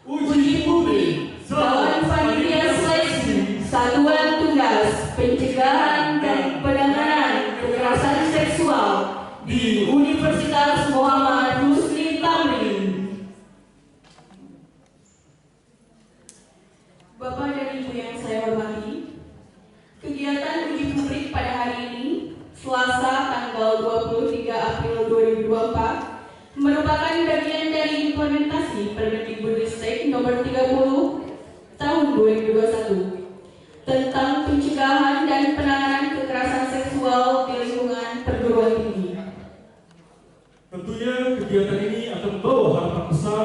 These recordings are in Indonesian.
Uji publik calon panitia seleksi satuan tugas pencegahan dan penanganan kekerasan seksual di Universitas Muhammad Husni Tamrin. Bapak dan Ibu yang saya hormati, kegiatan uji publik pada hari ini, Selasa tanggal 23 April 2024, merupakan bagian dari implementasi Permendikbudristek nomor 30 tahun 2021 tentang pencegahan dan penanganan kekerasan seksual di lingkungan perguruan tinggi. Tentunya kegiatan ini akan membawa harapan besar.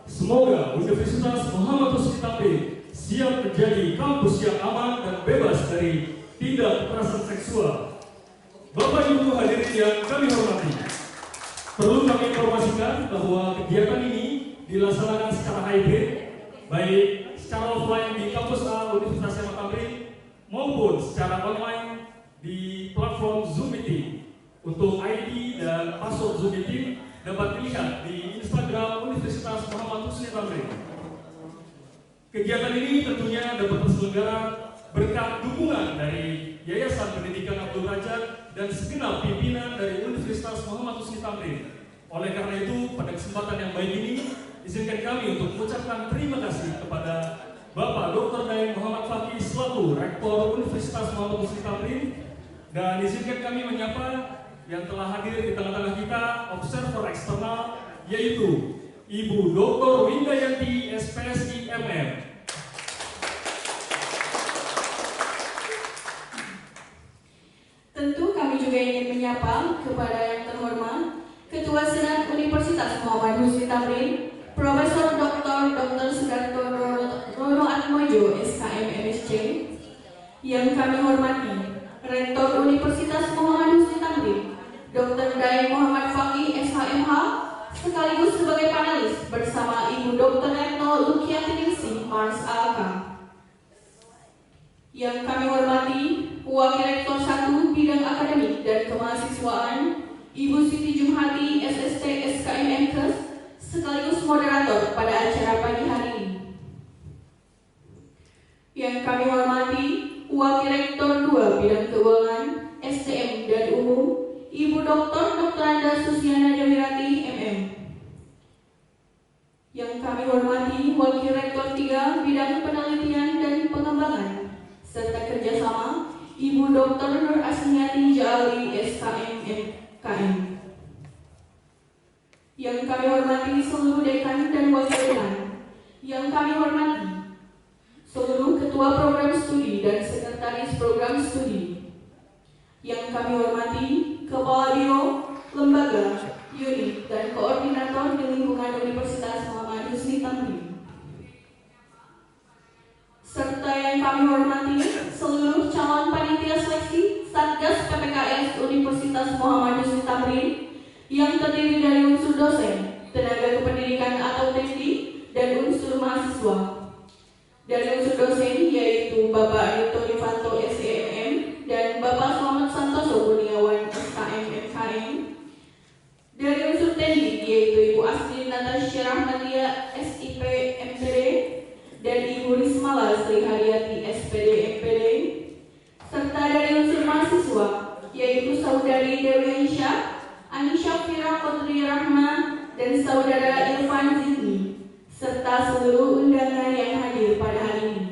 Semoga Universitas Muhammad Husni Tamrin siap menjadi kampus yang aman dan bebas dari tindak kekerasan seksual. Bapak Ibu hadirin yang kami hormati, perlu kami informasikan bahwa kegiatan ini dilaksanakan secara hybrid, baik secara offline di kampus A Universitas Muhammad Tamrin maupun secara online di platform Zoom Meeting. Untuk ID dan password Zoom Meeting dapat dilihat di Instagram Universitas Muhammad Husni Tamrin. Kegiatan ini tentunya dapat terselenggara berkat dukungan dari Yayasan Pendidikan Abdul Rajak dan segenap pimpinan dari Universitas Muhammad Husni Tamrin. Oleh karena itu, pada kesempatan yang baik ini, izinkan kami untuk mengucapkan terima kasih kepada Bapak Dr. Daeng Muhammad Fakih selaku Rektor Universitas Muhammad Husni Tamrin, dan izinkan kami menyapa yang telah hadir di tengah-tengah kita, observer eksternal, yaitu Ibu Dr. Windayanti SPSI MM. Tentu kami juga ingin menyapa kepada yang terhormat Ketua Senat Universitas Muhammad Husni Tamrin, Profesor Dr. Sudarto Rono Atmojo SKM MSc, yang kami hormati Rektor Universitas Muhammad Husni Tamrin, Dr. Daeng Muhammad Fakih SHMH, sekaligus sebagai panelis bersama Ibu Dr. Retno Lukiatiningsih Mars AK. Yang kami hormati Wakil Rektor 1 Bidang Akademik dan Kemahasiswaan, Ibu Siti Jumhati SST SKM Mkes, sekaligus moderator pada acara pagi hari ini. Yang kami hormati Wakil Rektor 2 Bidang Keuangan, STM dan Umum, Ibu Dr. Anda Susiana Dewirati MM. Yang kami hormati Wakil Rektor 3 Bidang Penelitian dan Pengembangan serta Kerjasama, Ibu Dr. Nur Asniati Jali SKM MKM. Yang kami hormati seluruh dekan dan wakil dekan. Yang kami hormati seluruh ketua program studi dan sekretaris program studi. Yang kami hormati Kepala Biro, Lembaga, Unit, dan Koordinator di lingkungan Universitas Muhammad Husni Tamrin. Serta yang kami hormati seluruh calon panitia seleksi Satgas PPKS Universitas Muhammad Husni Tamrin yang terdiri dari unsur dosen, tenaga kependidikan atau teknik, dan unsur mahasiswa. Dari unsur dosen yaitu Bapak Anito Rifanto SEMM dan Bapak Selamat Santoso Kurniawan SKM MKM. Dari unsur teknik yaitu Ibu Asli Natasha Rahmatia SIP MPD dan Ibu Rismala Sri Haryati SPD MPD, serta dari unsur mahasiswa yaitu Saudari Dewi Aisyah, Anisha Fira Qadri Rahma, dan Saudara Irfan Zidni, serta seluruh undangan yang hadir pada hari ini.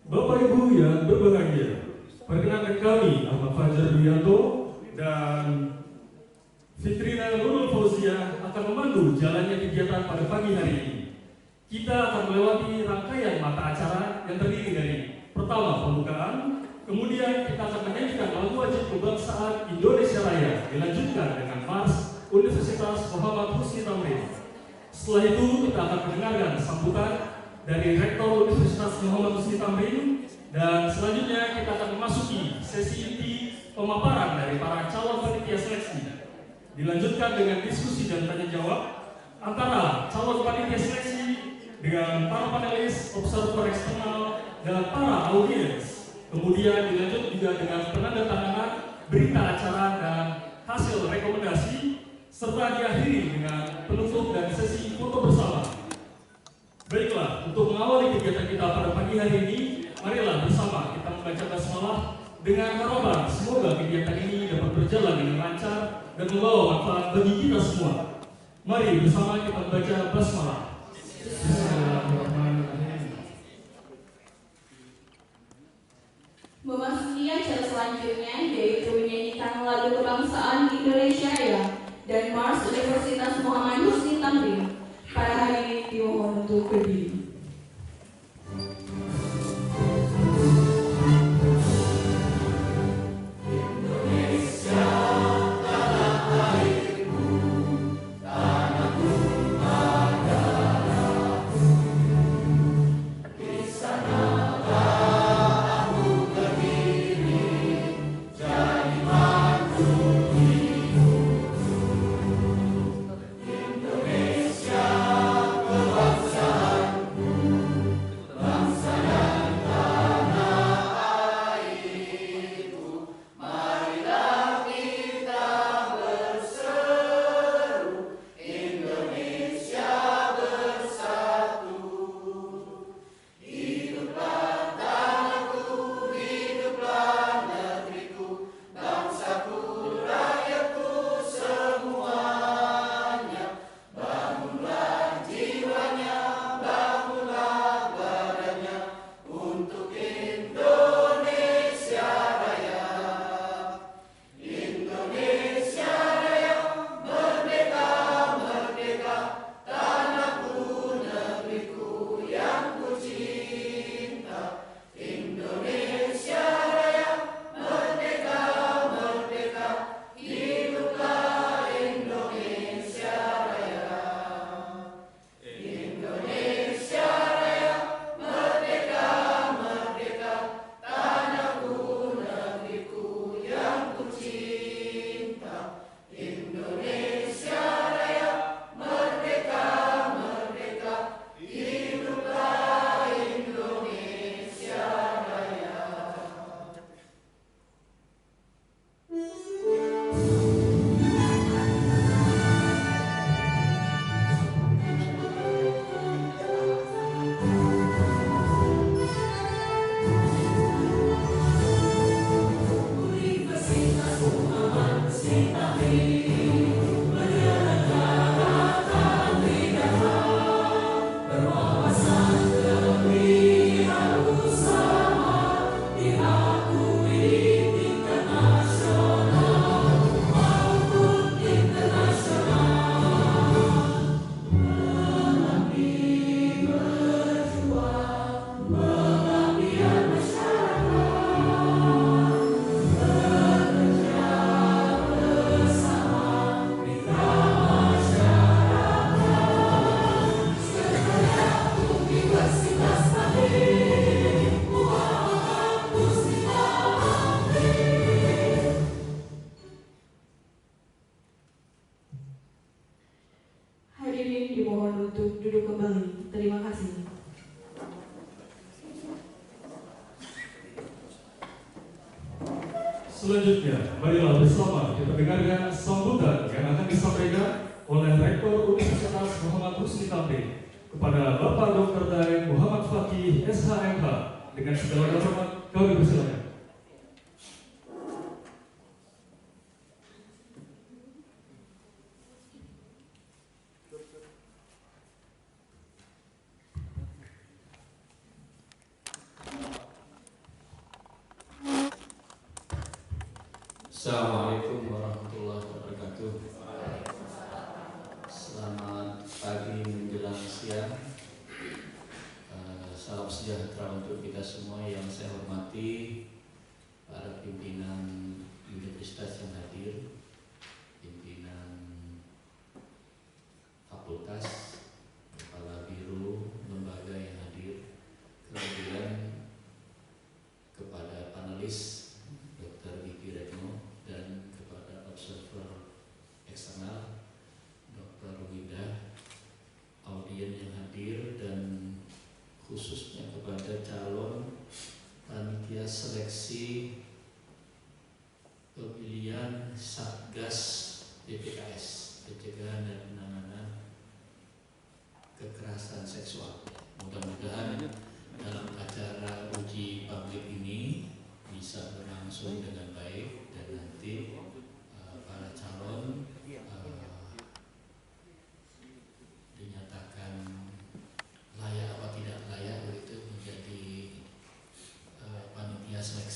Bapak Ibu yang berbahagia, perkenalkan kami Ahmad Fajar Duyanto dan Fitrina Nurul Fauzia akan memandu jalannya kegiatan pada pagi hari ini. Kita akan melewati rangkaian mata acara yang terdiri dari pertama pembukaan, kemudian kita akan menyanyikan lagu wajib kebangsaan Indonesia Raya, dilanjutkan dengan Mars Universitas Muhammad Husni Tamrin. Setelah itu kita akan mendengarkan sambutan dari Rektor Universitas Muhammad Husni Tamrin, dan selanjutnya kita akan memasuki sesi inti pemaparan dari para calon panitia seleksi. Dilanjutkan dengan diskusi dan tanya jawab antara calon panitia seleksi dengan para panelis, observer eksternal, dan para audiens. Kemudian dilanjut juga dengan penandatanganan berita acara dan hasil rekomendasi, serta diakhiri dengan penutup dan sesi foto bersama. Baik Untuk mengawali kegiatan kita pada pagi hari ini, marilah bersama kita membaca basmalah dengan harapan semoga kegiatan ini dapat berjalan dengan lancar dan membawa manfaat bagi kita semua. Mari bersama kita membaca basmalah. Bismillahirrahmanirrahim. Memasuki acara selanjutnya yaitu menyanyikan lagu kebangsaan Indonesia Raya dan Mars Universitas Muhammad Husni Tamrin. Pada hari ini dimohon untuk berdiri. Hadirin dimohon untuk duduk kembali. Terima kasih. Selanjutnya, marilah bersama kita dengarkan sambutan yang akan disampaikan oleh Rektor Universitas Muhammad Husni Tamrin kepada Bapak Dr. Daeng Muhammad Fakih SHMH. Dengan segala hormat kami persilakan. Assalamualaikum warahmatullahi wabarakatuh. Selamat pagi menjelang siang. Salam sejahtera untuk kita semua yang saya hormati, para pimpinan universitas yang hadir, pimpinan fakultas, kepala biro, lembaga yang hadir, kemudian kepada panelis Dr. Diki Retno dan kepada observer eksternal Dr. Wida, audien yang hadir, dan khususnya kepada calon panitia seleksi pemilihan Satgas DPKS, pencegahan dan penanganan kekerasan seksual. Mudah-mudahan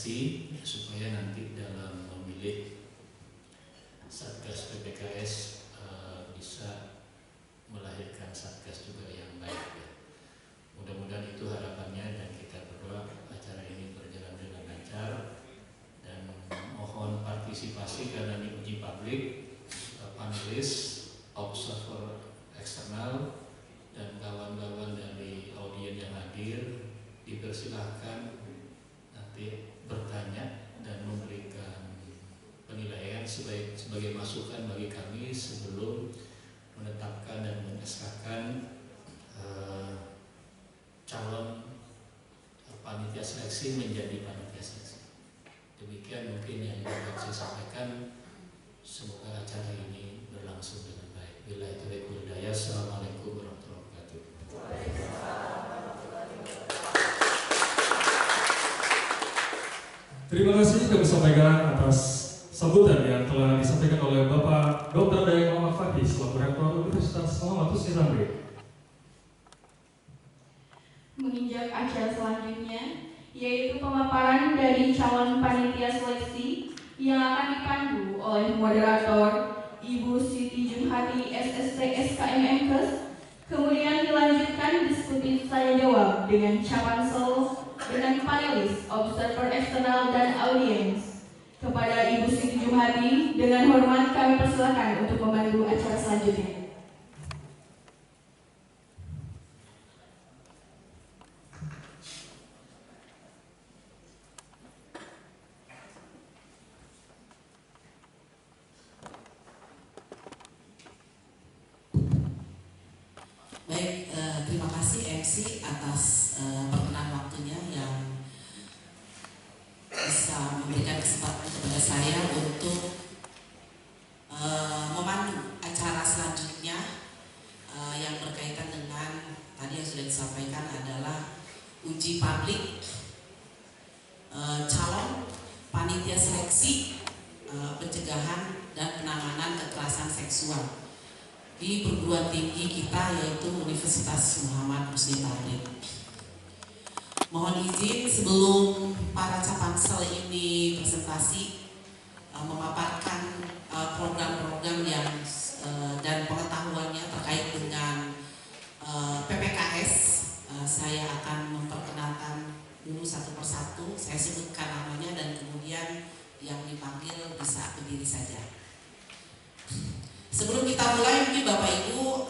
seleksi supaya nanti dalam memilih Satgas PPKS bisa melahirkan Satgas juga yang baik ya. Mudah-mudahan itu harapannya dan kita berdoa acara ini berjalan dengan lancar dan mohon partisipasi karena ini uji publik, panelis, observer eksternal dan kawan-kawan dari audien yang hadir dipersilahkan nanti bertanya dan memberikan penilaian sebagai masukan bagi kami sebelum menetapkan dan mengesahkan calon panitia seleksi menjadi panitia seleksi. Demikian mungkin yang dapat saya sampaikan. Semoga acara ini berlangsung dengan baik. Billahi taufiq wal hidayah. Assalamualaikum warahmatullahi wabarakatuh. Terima kasih kami sampaikan atas sambutan yang telah disampaikan oleh Bapak Dr. Dayang Muhammad Fakih selaku Rektor Universitas Muhammad Husni Tamrin. Menginjak acara selanjutnya, yaitu pemaparan dari calon panitia seleksi yang akan dipandu oleh moderator Ibu Siti Jumhati SST SKM Mkes. Kemudian dilanjutkan diskusi tanya jawab dengan Capansel dengan panelis, observer eksternal dan audiens. Kepada Ibu Siti Jumhati, dengan hormat kami persilakan untuk memandu acara selanjutnya. Baik, terima kasih MC atas perkenan waktunya yang bisa memberikan kesempatan kepada saya untuk memandu acara selanjutnya yang berkaitan dengan tadi yang sudah disampaikan adalah uji publik calon panitia seleksi pencegahan dan penanganan kekerasan seksual di perguruan tinggi kita yaitu Universitas Muhammad Husni Tamrin. Mohon izin sebelum para Capansel ini presentasi memaparkan program-program yang dan pengetahuannya terkait dengan PPKS. Saya akan memperkenalkan dulu satu persatu. Saya sebutkan namanya dan kemudian yang dipanggil bisa berdiri saja. Sebelum kita mulai, mungkin Bapak Ibu,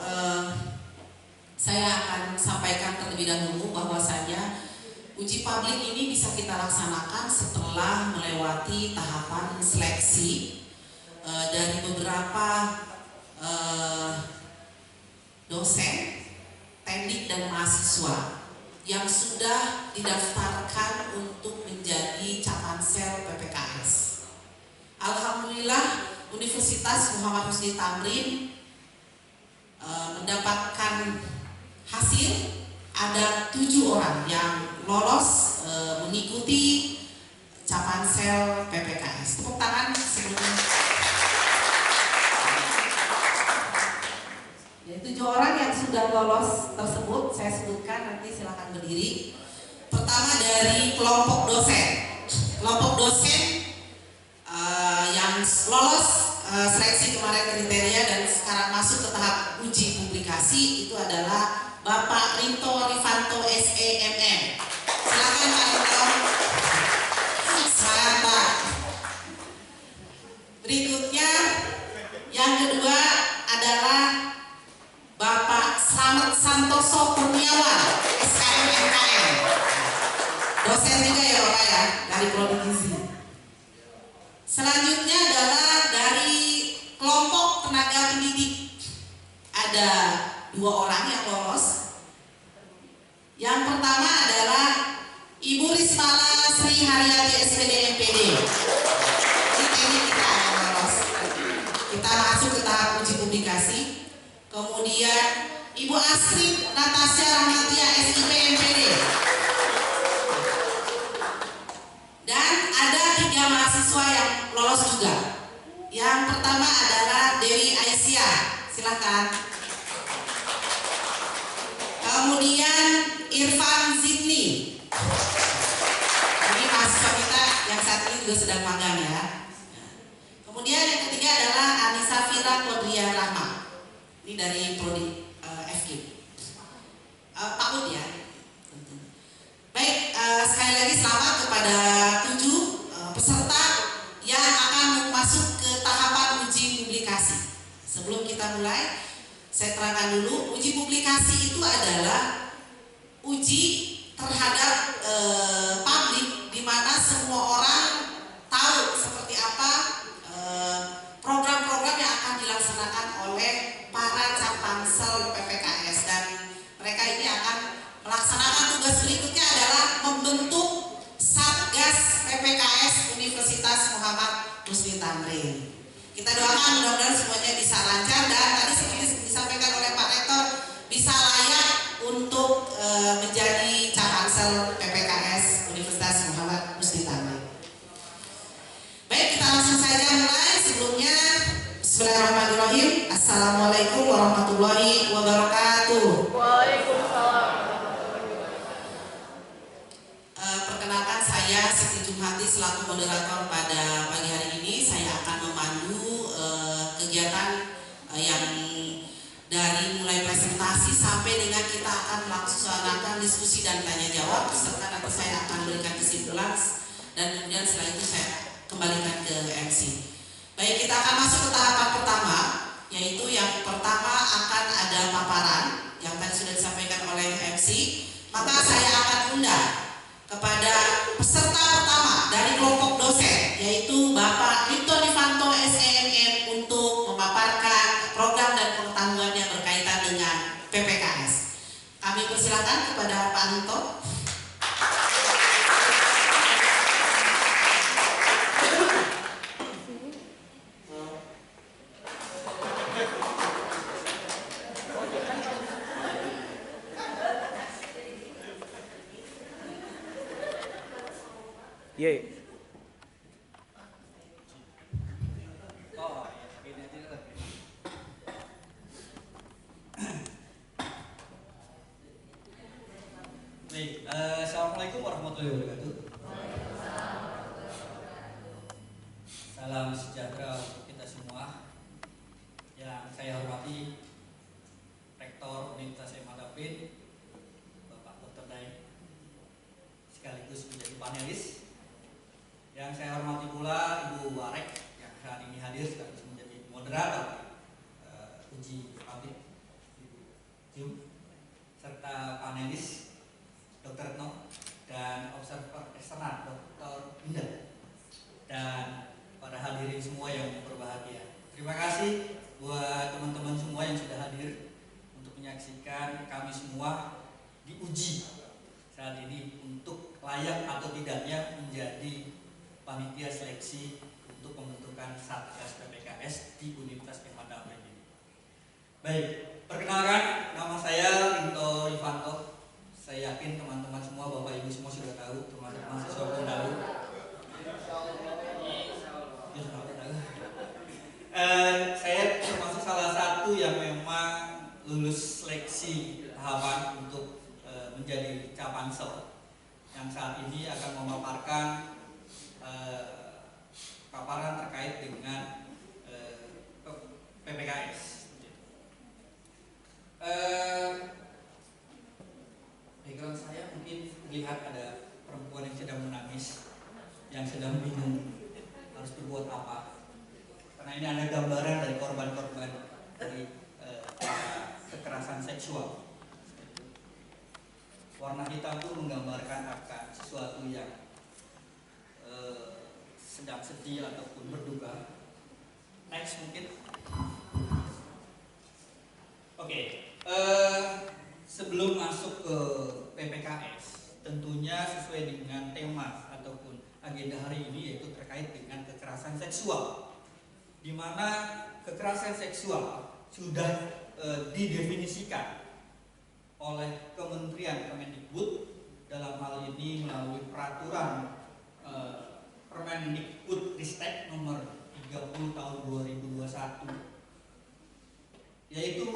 saya akan sampaikan terlebih dahulu bahwasanya uji publik ini bisa kita laksanakan setelah melewati tahapan seleksi dari beberapa dosen, teknik dan mahasiswa yang sudah didaftarkan untuk menjadi Capansel PPKS. Alhamdulillah Universitas Muhammad Husni Tamrin mendapatkan hasil, ada 7 orang yang lolos mengikuti Capansel PPKS. Tepuk tangan sebelumnya. Ya, 7 orang yang sudah lolos tersebut saya sebutkan, nanti silakan berdiri. Pertama dari kelompok dosen. Kelompok dosen yang lolos seleksi kemarin kriteria dan sekarang masuk ke tahap uji publikasi itu adalah Bapak Rinto Rifanto SEMM. Silakan Pak Rinto. Semangat Pak. Berikutnya yang kedua adalah Bapak Slamet Santoso Kurniawan SKM MKM. Dosen juga ya Bapak ya dari Prodi Gizi. Selanjutnya adalah dari kelompok tenaga pendidik. Ada 2 orang yang lolos. Yang pertama adalah Ibu Rismala Sri Haryati SPD MPD. Ini teknik kita yang lolos. Kita masuk ke tahap uji publikasi. Kemudian Ibu Astrid Natasha Rahmatia SIP MPD. Dan ada 3 mahasiswa yang lolos juga. Yang pertama adalah Dewi Aisyah, silakan. Kemudian Irfan Zidni. Ini mahasiswa kita yang juga sedang magang ya. Kemudian yang ketiga adalah Anissa Fira Kodria Rahma. Ini dari Prodi FG. Pak Ud ya. Baik, sekali lagi selamat kepada 7 peserta yang akan masuk ke tahapan uji publikasi. Sebelum kita mulai, saya terangkan dulu, uji publikasi itu adalah uji terhadap publik, di mana semua orang tahu seperti apa program-program yang akan dilaksanakan oleh para Capansel PPKS, dan mereka ini akan melaksanakan tugas berikutnya adalah membentuk Satgas PPKS Universitas Muhammad Husni Tamrin. Kita doakan mudah-mudahan semuanya bisa lancar, dan tadi seperti disampaikan oleh Pak Rektor, bisa layak untuk menjadi Capansel PPKS Universitas Muhammad Husni Tamrin. Baik, kita langsung saja mulai. Sebelumnya, bismillahirrahmanirrahim. Assalamualaikum warahmatullahi wabarakatuh. Waalaikumsalam. Perkenalkan, saya Siti Jumhati selaku moderator pada pagi hari ini. Saya akan memandu kegiatan yang dari mulai presentasi sampai dengan kita akan melaksanakan diskusi dan tanya jawab, serta nanti saya akan berikan kesimpulan, dan kemudian setelah itu saya kembalikan ke MC. Baik, kita akan masuk ke tahapan pertama, yaitu yang pertama akan ada paparan yang tadi sudah disampaikan oleh MC. Maka saya akan undang kepada peserta pertama dari kelompok dosen, yaitu Bapak Rinto Nifanto SEMM, untuk memaparkan program dan pengetahuannya berkaitan dengan PPKS. Kami persilakan kepada Pak Rinto. Ye. Baik, assalamualaikum warahmatullahi wabarakatuh. Salam sejahtera untuk kita semua. Yang saya hormati Rektor Universitas Muhammad Tamrin, Bapak Dr. Daeng, sekaligus menjadi panelis. Yang saya hormati pula Ibu Warek yang saat ini hadir sekaligus menjadi moderator uji publik, Ibu Jum, serta panelis Dr. Retno dan observer eksternal Dr. Indah, dan para hadirin semua yang berbahagia. Terima kasih buat teman-teman semua yang sudah hadir untuk menyaksikan kami semua diuji saat ini untuk layak atau tidaknya menjadi panitia seleksi untuk pembentukan Satgas PPKS di Universitas Muhammad Tamrin ini. Baik, perkenalkan, nama saya Rinto Ivanto. Saya yakin teman-teman semua, Bapak Ibu semua sudah tahu, termasuk mahasiswa Undalu. Saya termasuk salah satu yang memang lulus seleksi tahapan untuk menjadi Capansel, yang saat ini akan memaparkan paparan terkait dengan PPKS. Background saya mungkin lihat ada perempuan yang sedang menangis, yang sedang bingung harus berbuat apa. Karena ini ada gambaran dari korban-korban dari kekerasan seksual. Warna hitam itu menggambarkan akan sesuatu yang sedang sedih ataupun berduka. Next mungkin. Oke, sebelum masuk ke PPKS, tentunya sesuai dengan tema ataupun agenda hari ini, yaitu terkait dengan kekerasan seksual, di mana kekerasan seksual sudah didefinisikan oleh Kementerian Kemendikbud, dalam hal ini melalui peraturan Permendikbud-Ristek nomor 30 tahun 2021, yaitu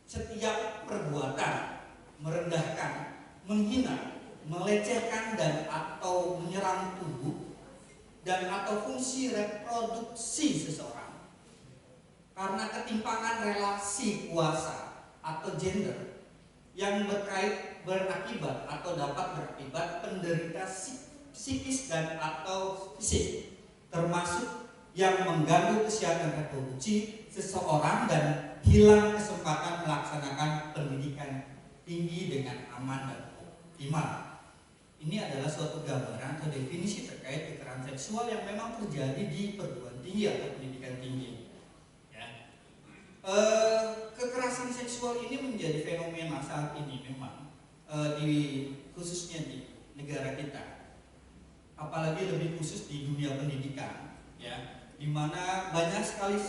setiap perbuatan merendahkan, menghina, melecehkan dan atau menyerang tubuh dan atau fungsi reproduksi seseorang. Karena ketimpangan relasi kuasa atau gender yang berakibat atau dapat berakibat penderita psikis dan atau fisik, termasuk yang mengganggu kesehatan reproduksi seseorang dan hilang kesempatan melaksanakan pendidikan tinggi dengan aman dan optimal. Ini adalah suatu gambaran atau definisi terkait kekerasan seksual yang memang terjadi di perguruan tinggi atau pendidikan tinggi. Kekerasan seksual ini menjadi fenomena saat ini memang khususnya di negara kita, apalagi lebih khusus di dunia pendidikan, ya, di mana banyak sekali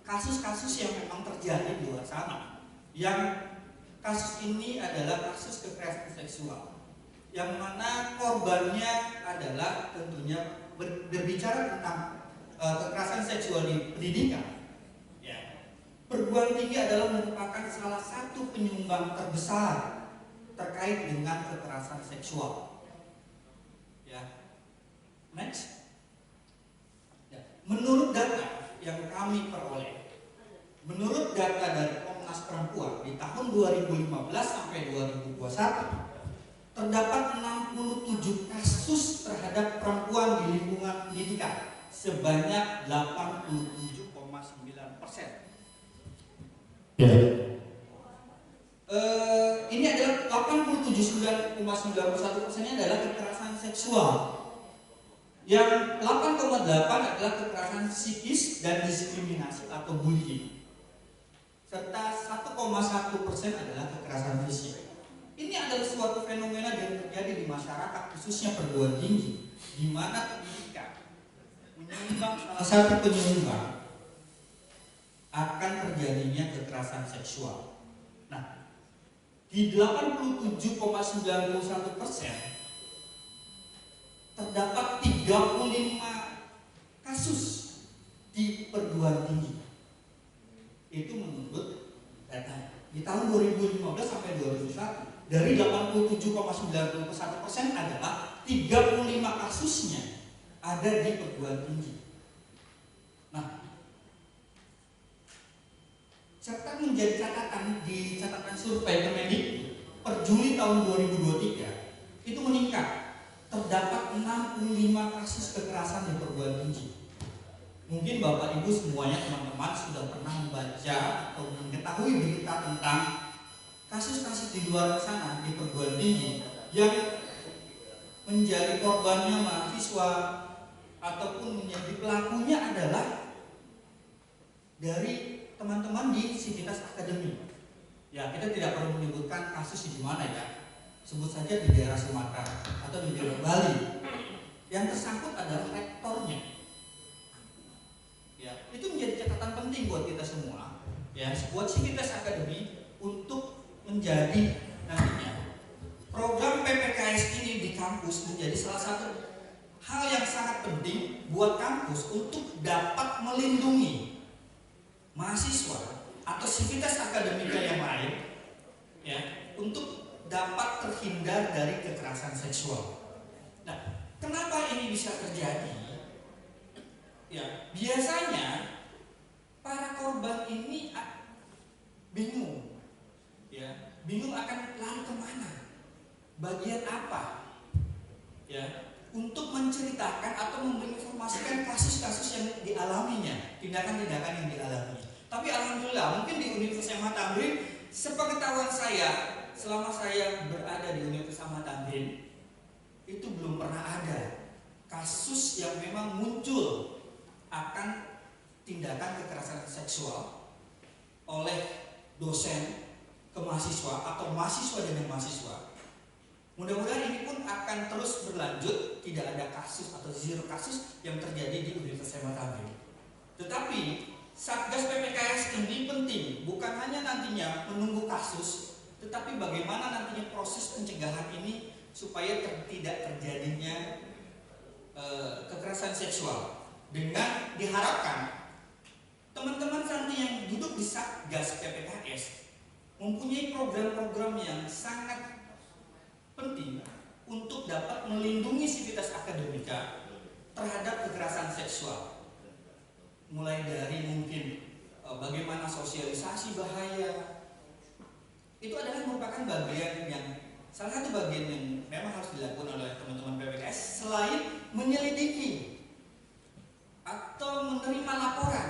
kasus-kasus yang memang terjadi di luar sana. Yang kasus ini adalah kasus kekerasan seksual, yang mana korbannya adalah tentunya berbicara tentang kekerasan seksual di pendidikan. Perguruan tinggi adalah merupakan salah satu penyumbang terbesar terkait dengan kekerasan seksual. Ya, next. Ya. Menurut data yang kami peroleh, menurut data dari Komnas Perempuan di tahun 2015 sampai 2021, terdapat 67 kasus terhadap perempuan di lingkungan pendidikan sebanyak 87,9%. Ini adalah 89,91%-nya adalah kekerasan seksual. Yang 8,8 adalah kekerasan psikis dan diskriminasi atau bullying. Serta 1,1% adalah kekerasan fisik. Ini adalah suatu fenomena yang terjadi di masyarakat, khususnya perguruan tinggi, di mana pendidikan menyumbang salah satu penyumbang akan terjadinya kekerasan seksual. Nah, di 87,91% terdapat 35 kasus di perguruan tinggi. Itu menurut data di tahun 2015 sampai 2021, dari 87,91% adalah 35 kasusnya ada di perguruan tinggi. Nah, serta menjadi catatan di catatan survei Kemendikbud per Juli tahun 2023 itu meningkat, terdapat 65 kasus kekerasan di perguruan tinggi. Mungkin Bapak Ibu semuanya, teman-teman, sudah pernah membaca atau mengetahui berita tentang kasus-kasus di luar sana di perguruan tinggi yang menjadi korbannya mahasiswa ataupun menjadi pelakunya adalah dari teman-teman di sivitas akademi. Ya, kita tidak perlu menyebutkan kasus di mana ya. Sebut saja di daerah Sumatera atau di daerah Bali. Yang tersangkut adalah rektornya. Ya, itu menjadi catatan penting buat kita semua. Ya, buat sivitas akademi untuk menjadi nantinya program PPKS ini di kampus menjadi salah satu hal yang sangat penting buat kampus untuk dapat melindungi mahasiswa atau sivitas akademika yang lain, ya, untuk dapat terhindar dari kekerasan seksual. Nah, kenapa ini bisa terjadi? Ya, biasanya para korban ini bingung, ya, bingung akan lari kemana, bagian apa, ya, untuk menceritakan atau menginformasikan kasus-kasus yang dialaminya, tindakan-tindakan yang dialaminya. Tapi alhamdulillah, mungkin di Universitas Ahmad Tamrin, sepengetahuan saya, selama saya berada di Universitas Ahmad Tamrin, itu belum pernah ada kasus yang memang muncul akan tindakan kekerasan seksual oleh dosen ke mahasiswa atau mahasiswa dengan mahasiswa. Mudah-mudahan ini pun akan terus berlanjut, tidak ada kasus atau zero kasus yang terjadi di Universitas Ahmad Tamrin. Tetapi Satgas PPKS ini penting, bukan hanya nantinya menunggu kasus, tetapi bagaimana nantinya proses pencegahan ini supaya tidak terjadinya kekerasan seksual. Dengan diharapkan teman-teman nanti yang duduk di Satgas PPKS mempunyai program-program yang sangat penting untuk dapat melindungi sivitas akademika terhadap kekerasan seksual. Mulai dari mungkin bagaimana sosialisasi bahaya, itu adalah merupakan bagian yang salah satu bagian yang memang harus dilakukan oleh teman-teman PPKS selain menyelidiki atau menerima laporan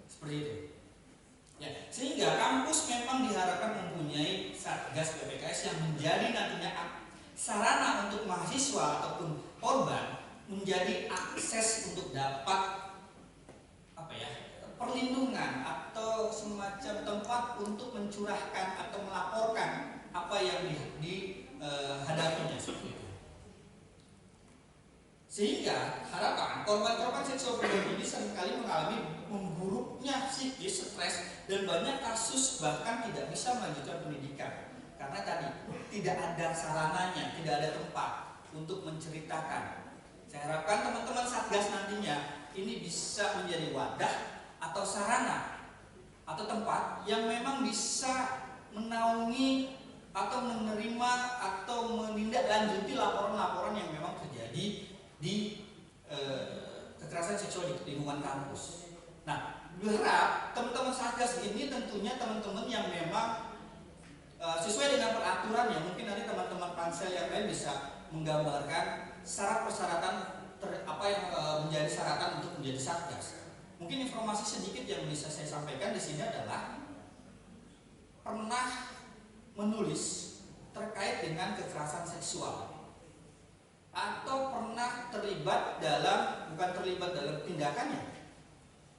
seperti itu. Ya, sehingga kampus memang diharapkan mempunyai Satgas PPKS yang menjadi nantinya sarana untuk mahasiswa ataupun korban menjadi akses untuk dapat perlindungan atau semacam tempat untuk mencurahkan atau melaporkan apa yang dihadapinya seperti itu. Sehingga harapan korban-korban seksual pribadi ini seringkali mengalami memburuknya psikis, stres, dan banyak kasus bahkan tidak bisa melanjutkan pendidikan karena tadi tidak ada sarananya, tidak ada tempat untuk menceritakan. Saya harapkan teman-teman Satgas nantinya ini bisa menjadi wadah atau sarana atau tempat yang memang bisa menaungi atau menerima atau menindaklanjuti laporan-laporan yang memang terjadi di kekerasan seksual di lingkungan kampus. Nah, berharap teman-teman Satgas ini tentunya teman-teman yang memang sesuai dengan peraturan ya, mungkin nanti teman-teman pansel yang lain bisa menggambarkan syarat persyaratan apa yang menjadi syaratan untuk menjadi Satgas. Mungkin informasi sedikit yang bisa saya sampaikan di sini adalah pernah menulis terkait dengan kekerasan seksual atau pernah terlibat dalam, bukan terlibat dalam tindakannya,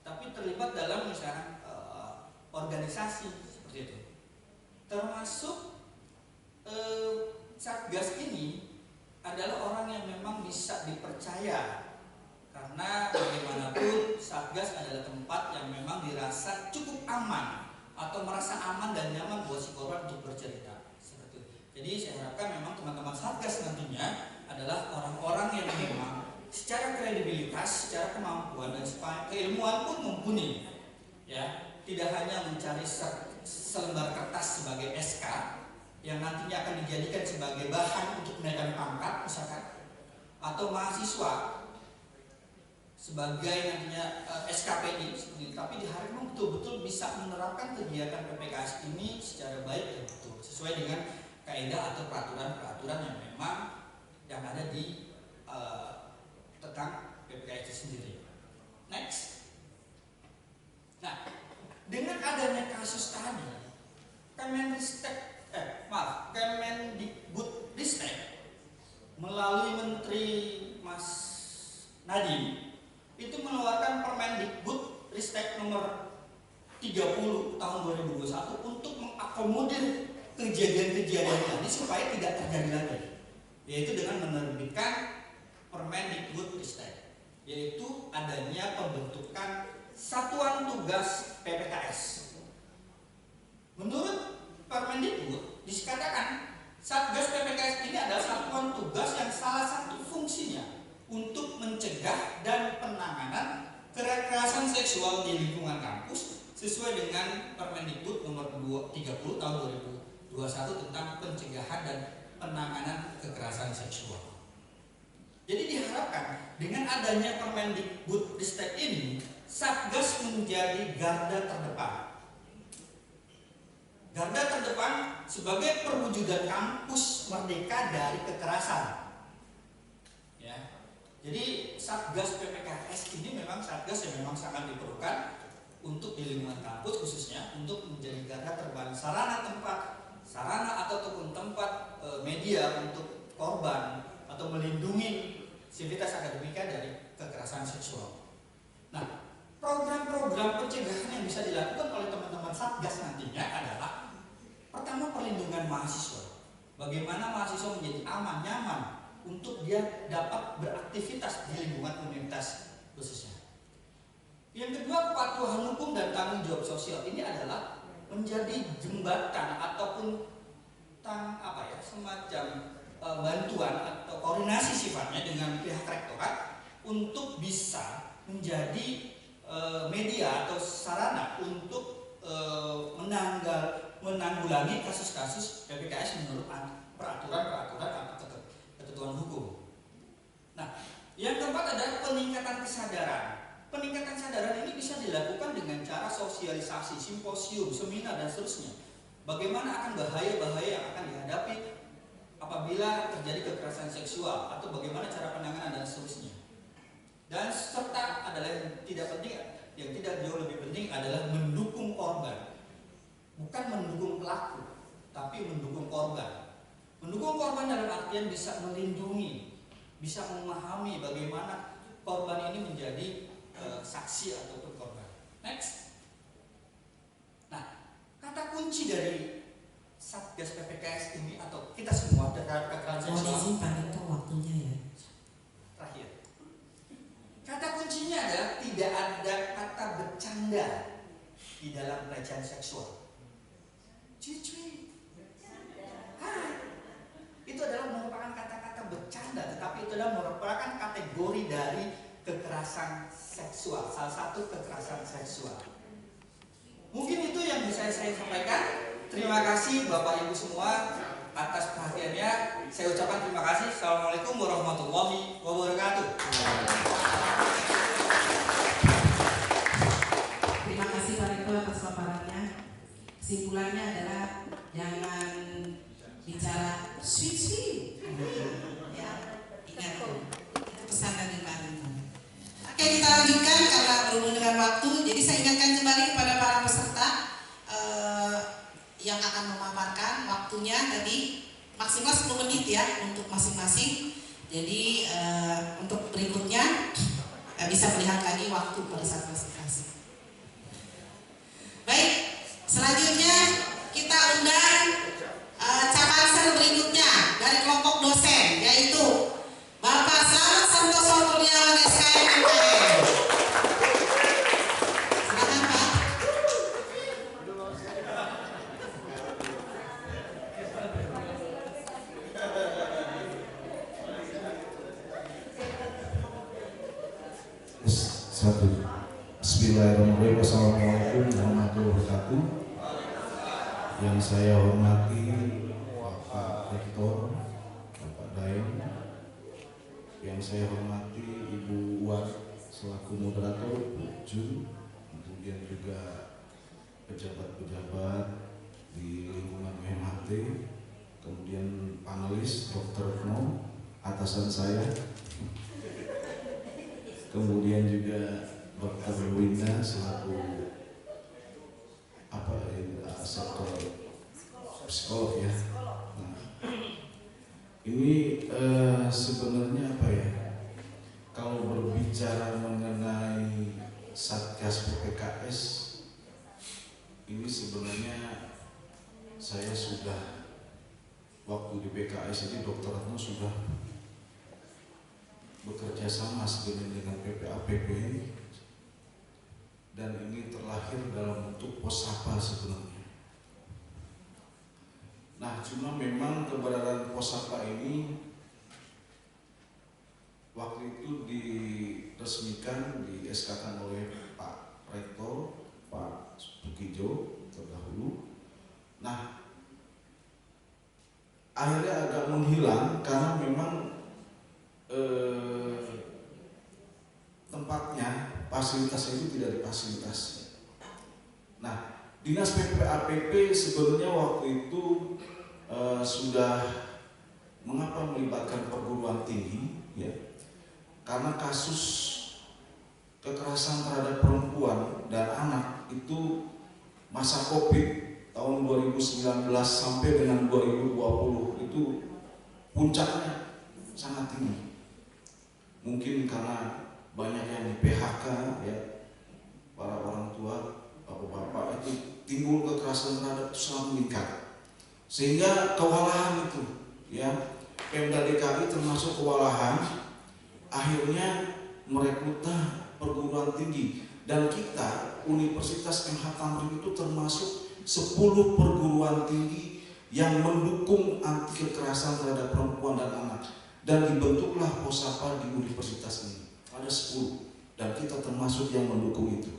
tapi terlibat dalam misalnya organisasi seperti itu. Termasuk Satgas ini adalah orang yang memang bisa dipercaya karena bagaimanapun Satgas adalah tempat yang memang dirasa cukup aman atau merasa aman dan nyaman buat si korban untuk bercerita seperti itu. Jadi saya harapkan memang teman-teman Satgas nantinya adalah orang-orang yang memang secara kredibilitas, secara kemampuan dan keilmuan pun mumpuni, ya, tidak hanya mencari selembar kertas sebagai SK yang nantinya akan dijadikan sebagai bahan untuk menaikkan pangkat misalkan, atau mahasiswa sebagai nantinya SKPI seperti itu, tapi diharapkan betul-betul bisa menerapkan kegiatan PPKS ini secara baik dan betul sesuai dengan kaidah atau peraturan-peraturan yang memang yang ada di tentang PPKS itu sendiri. Next. Nah, dengan adanya kasus tadi, Kemendikbudristek melalui Menteri Mas Nadiem itu mengeluarkan Permendikbudristek nomor 30 tahun 2021 untuk mengakomodir kejadian-kejadian tadi supaya tidak terjadi lagi, yaitu dengan menerbitkan Permendikbudristek, yaitu adanya pembentukan Satuan Tugas PPKS. Menurut Permendikbud dikatakan Satgas PPKS ini adalah satuan tugas yang salah satu fungsinya untuk mencegah dan penanganan kekerasan seksual di lingkungan kampus sesuai dengan Permendikbud nomor 30 tahun 2021 tentang pencegahan dan penanganan kekerasan seksual. Jadi diharapkan dengan adanya Permendikbudristek ini, Satgas menjadi garda terdepan. Garda terdepan sebagai perwujudan kampus merdeka dari kekerasan. Ya. Jadi Satgas PPKS ini memang Satgas yang memang sangat diperlukan untuk di lingkungan kampus khususnya untuk menjadi garda terdepan, sarana ataupun tempat media untuk korban atau melindungi sivitas akademika dari kekerasan seksual. Nah, program-program pencegahan yang bisa dilakukan oleh teman-teman Satgas nantinya adalah pertama, perlindungan mahasiswa. Bagaimana mahasiswa menjadi aman, nyaman untuk dia dapat beraktivitas di lingkungan universitas khususnya. Yang kedua, kepatuhan hukum dan tanggung jawab sosial ini adalah menjadi jembatan ataupun semacam bantuan atau koordinasi sifatnya dengan pihak rektorat untuk bisa menjadi media atau sarana untuk menanggulangi kasus-kasus PPKS menurut peraturan-peraturan atau ketentuan hukum. Nah, yang keempat adalah peningkatan kesadaran. Peningkatan kesadaran ini bisa dilakukan dengan cara sosialisasi, simposium, seminar, dan seterusnya. Bagaimana akan bahaya-bahaya yang akan dihadapi apabila terjadi kekerasan seksual, atau bagaimana cara penanganan dan seterusnya. Dan serta adalah yang tidak jauh lebih penting adalah mendukung korban. Bukan mendukung pelaku, tapi mendukung korban. Mendukung korban dalam artian bisa melindungi, bisa memahami bagaimana korban ini menjadi saksi ataupun korban. Next. Nah, kata kunci dari Satgas PPKS ini atau kita semua terhadap kekerasan seksual. Mohon izin Pak Nito, waktunya ya. Terakhir. Kata kuncinya adalah tidak ada kata bercanda di dalam pelecehan seksual. Cuy. Itu adalah merupakan kata-kata bercanda, tetapi itu adalah merupakan kategori dari kekerasan seksual, salah satu kekerasan seksual. Mungkin itu yang bisa saya sampaikan. Terima kasih Bapak Ibu semua atas perhatiannya. Saya ucapkan terima kasih. Assalamualaikum warahmatullahi wabarakatuh. Terima kasih Pak Rektor atas paparannya. Kesimpulannya adalah jangan bicara sweet. Ya, ingat itu pesan dari Pak Rektor. Oke, kita lanjutkan karena berhubung dengan waktu. Jadi saya ingatkan kembali kepada para peserta yang akan memaparkan, waktunya tadi maksimal 10 menit ya untuk masing-masing. Jadi untuk berikutnya bisa melihat lagi waktu pada saat presentasi. Baik, selanjutnya kita undang capansel berikutnya dari kelompok dosen, yaitu Bapak Slamet Santoso Kurniawan SKM MKM. Silakan Pak. Satu. Bismillahirrahmanirrahim. Assalamualaikum warahmatullahi wabarakatuh. Yang saya hormati Bapak Rektor, Bapak Daeng, yang saya hormati Ibu Wan selaku moderator, Bu Ju, kemudian juga pejabat-pejabat di lingkungan MHT, kemudian panelis Dr. No, atasan saya, kemudian juga Dr. Winda selaku sektor psikolog ya. Nah, ini sebenarnya apa ya? Kalau berbicara mengenai Satgas PPKS, ini sebenarnya saya sudah waktu di PKS ini Dr. Retno sudah bekerja sama sebenarnya dengan PPAPP dan ini terlahir dalam bentuk Posapa sebenarnya. Nah, cuma memang keberadaan Posapa ini waktu itu diresmikan, di SK-kan oleh Pak Rektor, Pak Sukijo terdahulu. Nah, akhirnya agak menghilang karena memang tempatnya, fasilitas itu tidak difasilitasi. Nah, Dinas PPAPP sebenarnya waktu itu sudah mengapa melibatkan perguruan tinggi, ya? Karena kasus kekerasan terhadap perempuan dan anak itu masa COVID tahun 2019 sampai dengan 2020 itu puncaknya sangat tinggi. Mungkin karena banyak yang di PHK, ya, para orang tua, bapak-bapak itu timbul kekerasan terhadap itu sangat meningkat, sehingga kewalahan itu, ya, Pemda DKI termasuk kewalahan, akhirnya merekrutah perguruan tinggi dan kita Universitas MH Tamrin itu termasuk 10 perguruan tinggi yang mendukung anti kekerasan terhadap perempuan dan anak, dan dibentuklah Posapa di universitas ini. Ada 10 dan kita termasuk yang mendukung itu.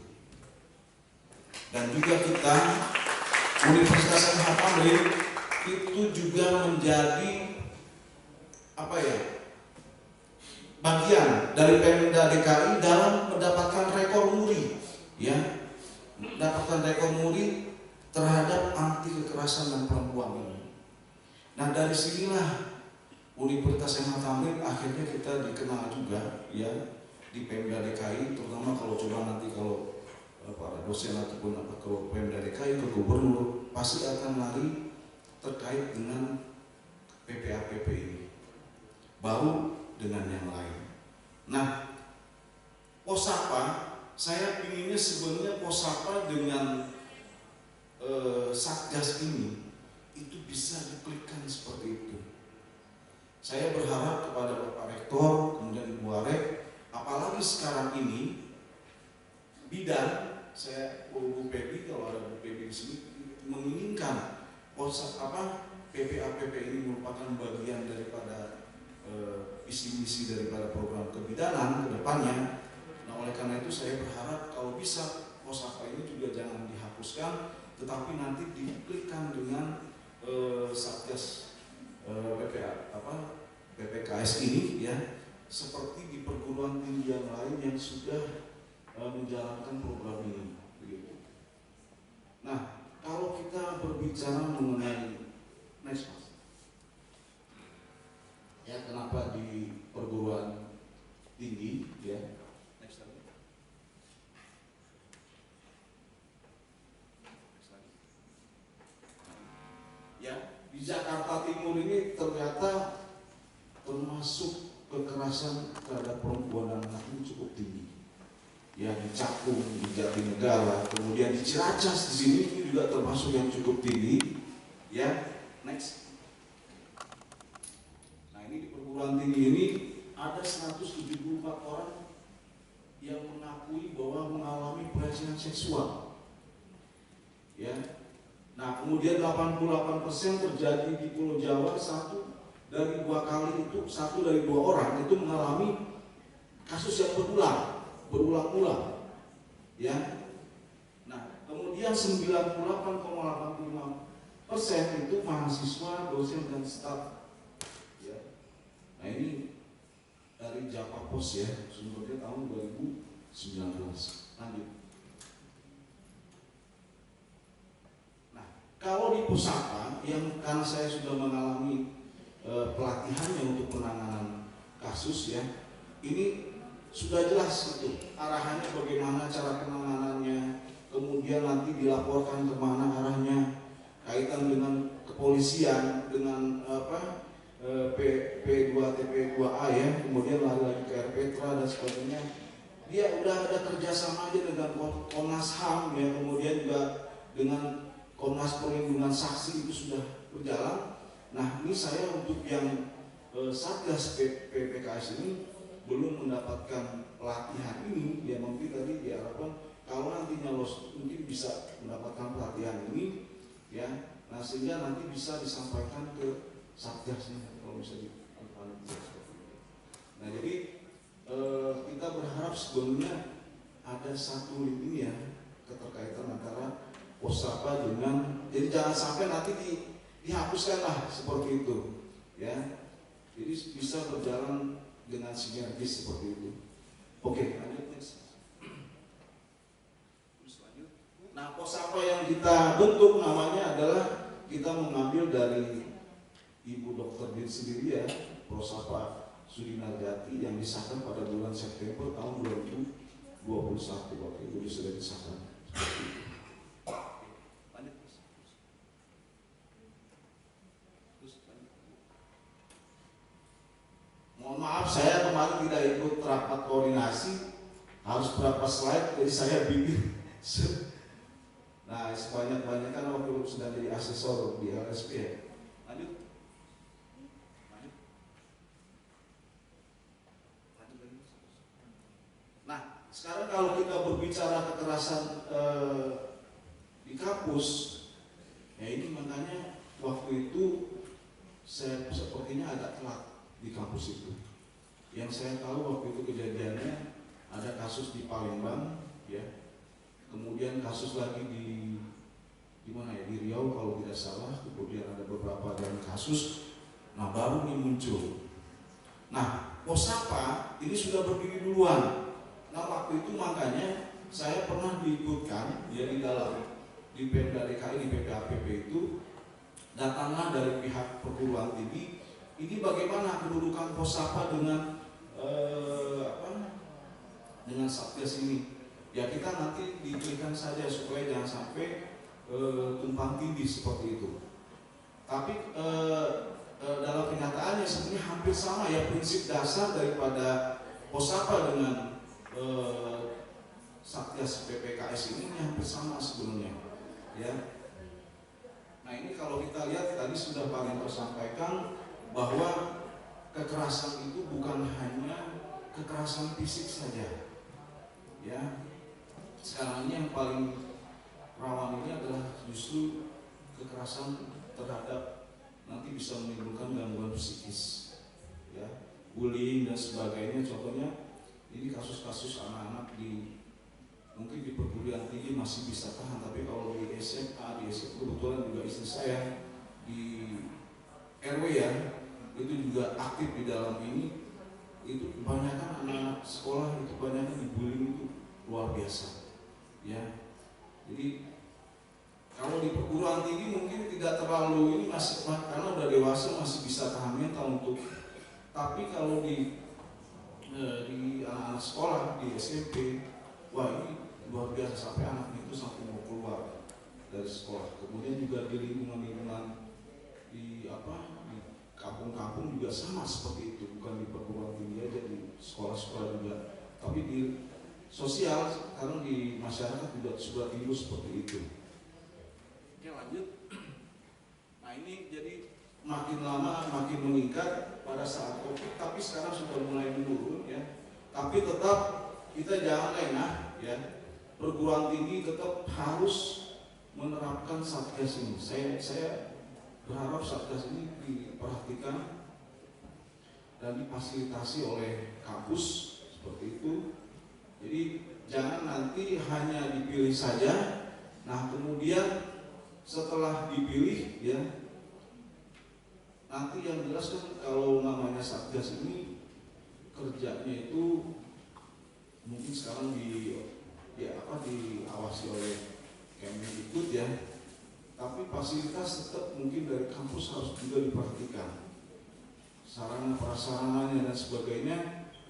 Dan juga kita Universitas MH Tamrin itu juga menjadi apa ya, bagian dari Pemda DKI dalam mendapatkan rekor muri, ya, mendapatkan rekor muri terhadap anti kekerasan dan perempuan ini. Nah, dari sinilah Universitas M.H. Tamrin akhirnya kita dikenal juga, ya, di Pemda DKI, terutama kalau coba nanti kalau para dosen ataupun kalau Pemda DKI ke gubernur pasti akan lari terkait dengan PPAPP ini, baru dengan yang lain. Nah, Posapa, saya pinginnya sebenarnya Posapa dengan Satgas ini itu bisa diklikkan seperti itu. Saya berharap kepada Bapak Rektor, kemudian Ibu Arek, apalagi sekarang ini bidan, saya Bu Pebi, kalau ada Bu Pebi di sini, menginginkan PPAPP ini merupakan bagian daripada visi misi daripada program kebidanan ke depannya. Nah, oleh karena itu saya berharap kalau bisa Posapa ini juga jangan dihapuskan, tetapi nanti diklikkan dengan Satgas PPKS ini, ya, seperti di perguruan tinggi yang lain yang sudah menjalankan program ini, begitu. Nah, kalau kita berbicara mengenai next, Mas, ya, kenapa di perguruan tinggi, ya, next lagi. Ya, di Jakarta Timur ini ternyata termasuk kekerasan terhadap perempuan dan anak ini cukup tinggi. Ya, di Cakung, di Jatinegara, kemudian di Ciracas di sini juga termasuk yang cukup tinggi. Ya, next. Nah, ini di perguruan tinggi ini ada 174 orang yang mengakui bahwa mengalami pelecehan seksual. Ya. Nah, kemudian 88% terjadi di Pulau Jawa, satu dari dua orang itu mengalami kasus yang berulang-ulang, ya. Nah, kemudian 98,85% itu mahasiswa, dosen dan staf, ya. Nah, ini dari Japapos, ya, sumbernya tahun 2019. Lanjut. Nah, kalau di Pusaka, yang karena saya sudah mengalami pelatihannya untuk penanganan kasus, ya, ini sudah jelas itu arahannya bagaimana cara penanganannya, kemudian nanti dilaporkan kemana arahnya, kaitan dengan kepolisian, dengan P2TP2A, ya, kemudian lari lagi ke RPTRA dan sebagainya. Dia udah ada kerjasama aja dengan Komnas HAM, ya, kemudian juga dengan Komnas Perlindungan Saksi itu sudah berjalan. Nah, ini saya untuk yang Satgas PPKS ini belum mendapatkan pelatihan ini, ya, mungkin tadi diharapkan kalau nantinya mungkin bisa mendapatkan pelatihan ini, ya. Nah, sehingga nanti bisa disampaikan ke Satgasnya kalau bisa dilakukan. Nah, jadi kita berharap sebelumnya ada satu link ini, ya, keterkaitan antara Posapa dengan, jadi jangan sampai nanti dihapuskan lah seperti itu, ya. Jadi bisa berjalan dengan sinergis seperti itu. Oke, lanjut next. Nah, Posapa yang kita bentuk namanya adalah kita mengambil dari Ibu Dr. Din sendiri, ya, Posapa Sudinarjati yang disahkan pada bulan September tahun 2021 waktu itu sudah disahkan. Mohon maaf, saya kemarin tidak ikut rapat koordinasi, harus berapa slide, jadi saya bikin. Nah, sebanyak-banyaknya kan waktu sedang jadi asesor di LSP, ya. Lanjut. Nah, sekarang kalau kita berbicara kekerasan di kampus, ya, ini makanya waktu itu saya sepertinya agak telat di kampus itu. Yang saya tahu waktu itu kejadiannya ada kasus di Palembang, ya, kemudian kasus lagi di mana, ya, di Riau kalau tidak salah, kemudian ada beberapa dan kasus. Nah, baru ini muncul. Nah, Posapa ini sudah berdiri duluan. Nah waktu itu makanya saya pernah diikutkan ya di Pemda DKI, di PPAPP itu datanglah dari pihak perguruan tinggi. Ini bagaimana kedudukan Posapa dengan dengan Satgas ini? Ya kita nanti diberikan saja supaya jangan sampai tumpang tindih seperti itu. Tapi dalam kenyataannya sebenarnya hampir sama ya, prinsip dasar daripada Posapa dengan Satgas PPKS ini hampir sama sebenarnya. Ya. Nah ini kalau kita lihat tadi sudah Pak Mentor sampaikan bahwa kekerasan itu bukan hanya kekerasan fisik saja. Ya. Sekarang ini yang paling rawan ini adalah justru kekerasan terhadap nanti bisa menimbulkan gangguan psikis, ya, bullying dan sebagainya. Contohnya ini kasus-kasus anak-anak mungkin di perguruan tinggi masih bisa tahan, tapi kalau di SMA, di SMP, kebetulan juga istri saya di RW ya, itu juga aktif di dalam ini. Itu kebanyakan anak sekolah itu banyaknya dibullying itu luar biasa, ya. Jadi kalau di perguruan tinggi mungkin tidak terlalu ini masih karena udah dewasa masih bisa tahan mental untuk, tapi kalau di anak-anak sekolah di SMP, wah ini luar biasa sampai anak itu sampai mau keluar dari sekolah. Kemudian juga di lingkungan di kampung-kampung juga sama seperti itu, bukan di perguruan tinggi aja, di sekolah-sekolah juga, tapi di sosial sekarang di masyarakat juga sudah timbul seperti itu. Oke lanjut. Nah ini jadi makin lama makin meningkat pada saat COVID, tapi sekarang sudah mulai menurun ya. Tapi tetap kita jangan lengah ya. Perguruan tinggi tetap harus menerapkan Satgas ini. Saya berharap Satgas ini diperhatikan dan difasilitasi oleh kampus seperti itu. Jadi jangan nanti hanya dipilih saja. Nah kemudian setelah dipilih ya, nanti yang jelas kan kalau namanya Satgas ini kerjanya itu mungkin sekarang diawasi oleh Kemdikbud ya, tapi fasilitas tetap mungkin dari kampus harus juga diperhatikan, sarana prasarananya dan sebagainya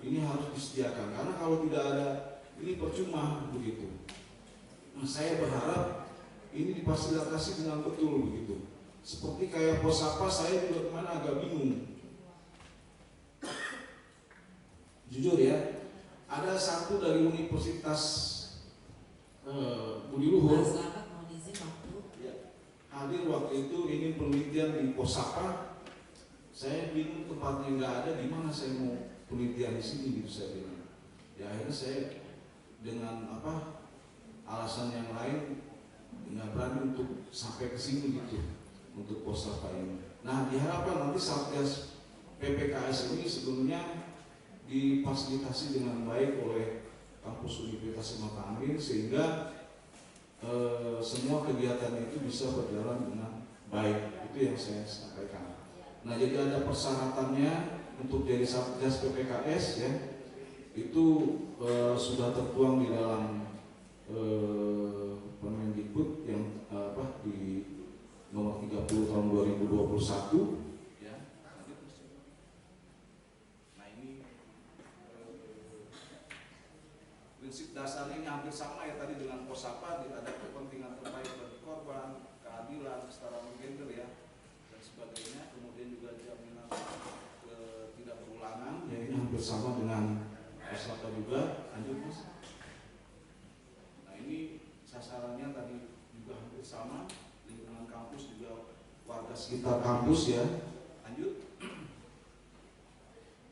ini harus disediakan, karena kalau tidak ada ini percuma begitu. Nah, saya berharap ini difasilitasi dengan betul begitu. Seperti kayak Posapa, saya juga kemana agak bingung. Jujur ya, ada satu dari Universitas Budi Luhur ya, hadir waktu itu ingin penelitian di Posapa. Saya bingung tempatnya nggak ada, di mana saya mau penelitian di sini gitu saya bilang. Ya akhirnya saya dengan alasan yang lain nggak berani untuk sampai ke sini gitu untuk Posapa ini. Nah diharapkan nanti Satgas PPKS ini sebelumnya difasilitasi dengan baik oleh kampus Universitas Mataangin sehingga semua kegiatan itu bisa berjalan dengan baik. Itu yang saya sampaikan. Nah jadi ada persyaratannya untuk jadi Satgas PPKS ya, itu sudah tertuang di dalam Permendikbud yang di nomor 30 tahun 2021 ya. Nah ini prinsip dasarnya ini hampir sama ya tadi dengan Posapa, ada kepentingan terbaik bagi korban, keadilan, kesetaraan gender ya dan sebagainya, kemudian juga jaminan tidak berulangan ya, ini hampir sama dengan Posapa juga. Lanjut Mas. Nah ini sasarannya tadi juga hampir sama, lingkungan kampus juga warga sekitar kampus ya. Lanjut.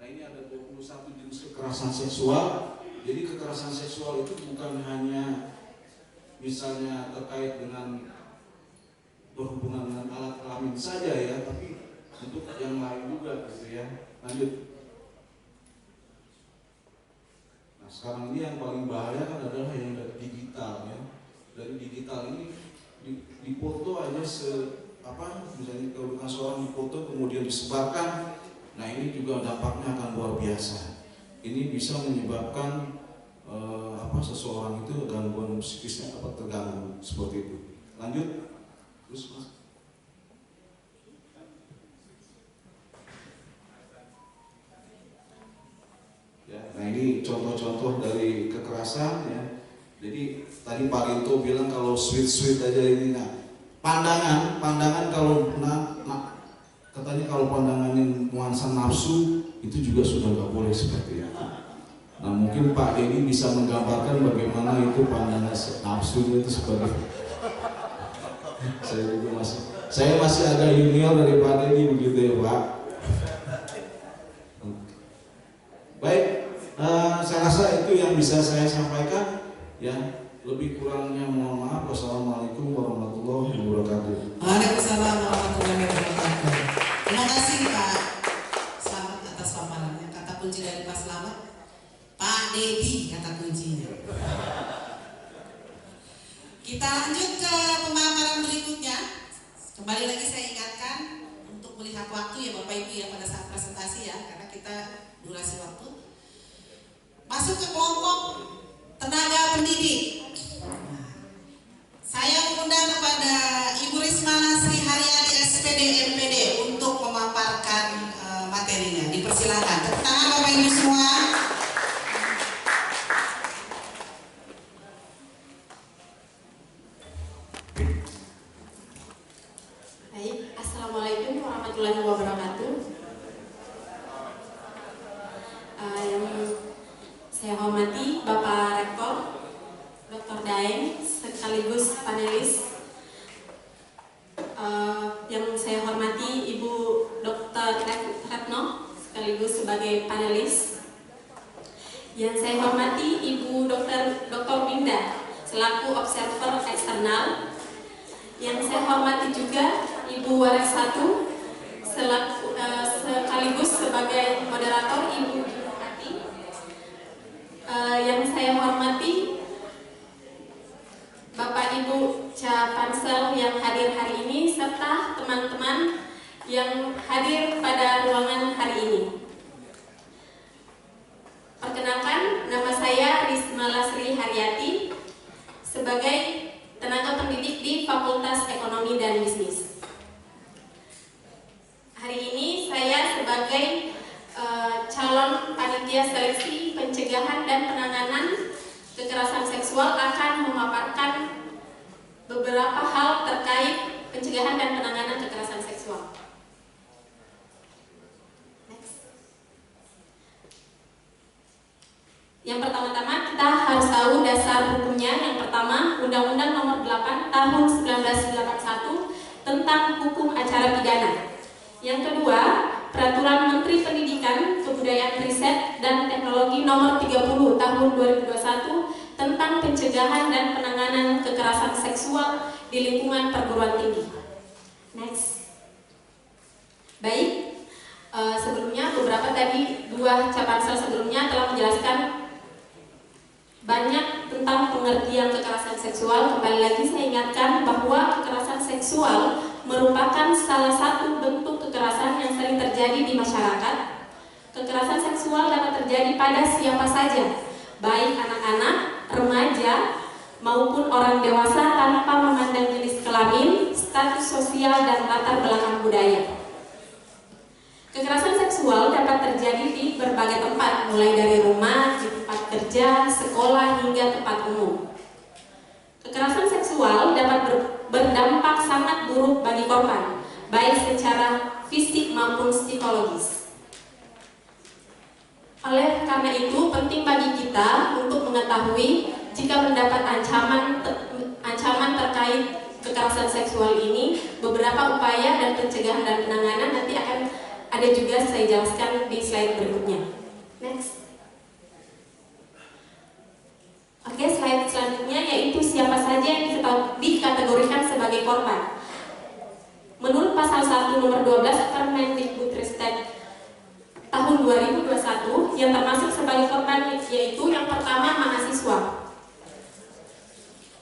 Nah ini ada 21 jenis kekerasan seksual. Jadi kekerasan seksual itu bukan hanya misalnya terkait dengan berhubungan dengan alat kelamin saja ya, tapi untuk yang lain juga gitu ya. Lanjut. Nah sekarang ini yang paling bahaya kan adalah yang dari digital ya. Dari digital ini dipoto aja misalnya kalau seorang dipoto kemudian disebarkan Nah ini juga dampaknya akan luar biasa. Ini bisa menyebabkan seseorang itu gangguan psikisnya terganggu seperti itu. Lanjut, terus Mas. Ya, nah ini contoh-contoh dari kekerasan ya. Jadi tadi Pak Rinto bilang kalau sweet aja ini. Nah, pandangan kalau katanya kalau pandangannya nuansa nafsu itu juga sudah nggak boleh seperti itu. Nah mungkin Pak Denny bisa menggambarkan bagaimana itu pandangan nafsu itu sebagai saya masih agak junior dari Pak Denny begitu ya Pak. Baik, saya rasa itu yang bisa saya sampaikan ya. Lebih kurangnya mohon maaf. Wassalamualaikum warahmatullahi wabarakatuh. Waalaikumsalam warahmatullahi wabarakatuh. Terima kasih Pak Slamet atas paparannya. Kata kunci dari Pak Slamet, Pak Dedi kata kuncinya. Kita lanjut ke pemaparan berikutnya. Kembali lagi saya ingatkan untuk melihat waktu ya Bapak Ibu ya pada saat presentasi ya, karena kita durasi waktu. Masuk ke kelompok tenaga pendidik. Saya mengundang kepada Ibu Risma Sri Haryadi SPD MPD untuk memaparkan materinya. Dipersilakan. Tepuk tangan Bapak Ibu semua. Baik, Assalamualaikum warahmatullahi wabarakatuh. Yang saya hormati Bapak Rektor Dr. Daeng sekaligus panelis. Yang saya hormati Ibu Dr. Retno sekaligus sebagai panelis. Yang saya hormati Ibu Dr. Winda selaku observer eksternal. Yang saya hormati juga Ibu Wares 1 sekaligus sebagai moderator Ibu Ati. Yang saya hormati Bapak Ibu Capansel yang hadir hari ini serta teman-teman yang hadir pada ruangan hari ini. Perkenalkan, nama saya Risma Sri Haryati sebagai tenaga pendidik di Fakultas Ekonomi dan Bisnis. Hari ini saya sebagai calon panitia seleksi pencegahan dan penanganan kekerasan seksual akan memaparkan beberapa hal terkait pencegahan dan penanganan kekerasan seksual. Next. Yang pertama-tama kita harus tahu dasar hukumnya. Yang pertama, Undang-Undang Nomor 8 Tahun 1981 tentang Hukum Acara Pidana. Yang kedua, Peraturan Menteri Pendidikan, Kebudayaan Riset dan Teknologi Nomor 30 Tahun 2021 tentang pencegahan dan penanganan kekerasan seksual di lingkungan perguruan tinggi. Next. Baik, sebelumnya beberapa tadi dua Capansel sebelumnya telah menjelaskan banyak tentang pengertian kekerasan seksual. Kembali lagi saya ingatkan bahwa kekerasan seksual merupakan salah satu bentuk kekerasan yang sering terjadi di masyarakat. Kekerasan seksual dapat terjadi pada siapa saja, baik anak-anak, remaja, maupun orang dewasa tanpa memandang jenis kelamin, status sosial, dan latar belakang budaya. Kekerasan seksual dapat terjadi di berbagai tempat, mulai dari rumah, di tempat kerja, sekolah, hingga tempat umum. Kekerasan seksual dapat berdampak sangat buruk bagi korban, baik secara fisik maupun psikologis. Oleh karena itu, penting bagi kita untuk mengetahui jika mendapat ancaman terkait kekerasan seksual ini, beberapa upaya dan pencegahan dan penanganan nanti akan ada juga saya jelaskan di slide berikutnya. Next. Oke, slide selanjutnya yaitu siapa saja yang dikategorikan sebagai korban. Menurut pasal 1 nomor 12 Permendikbudristek tahun 2021 yang termasuk sebagai korban yaitu yang pertama mahasiswa,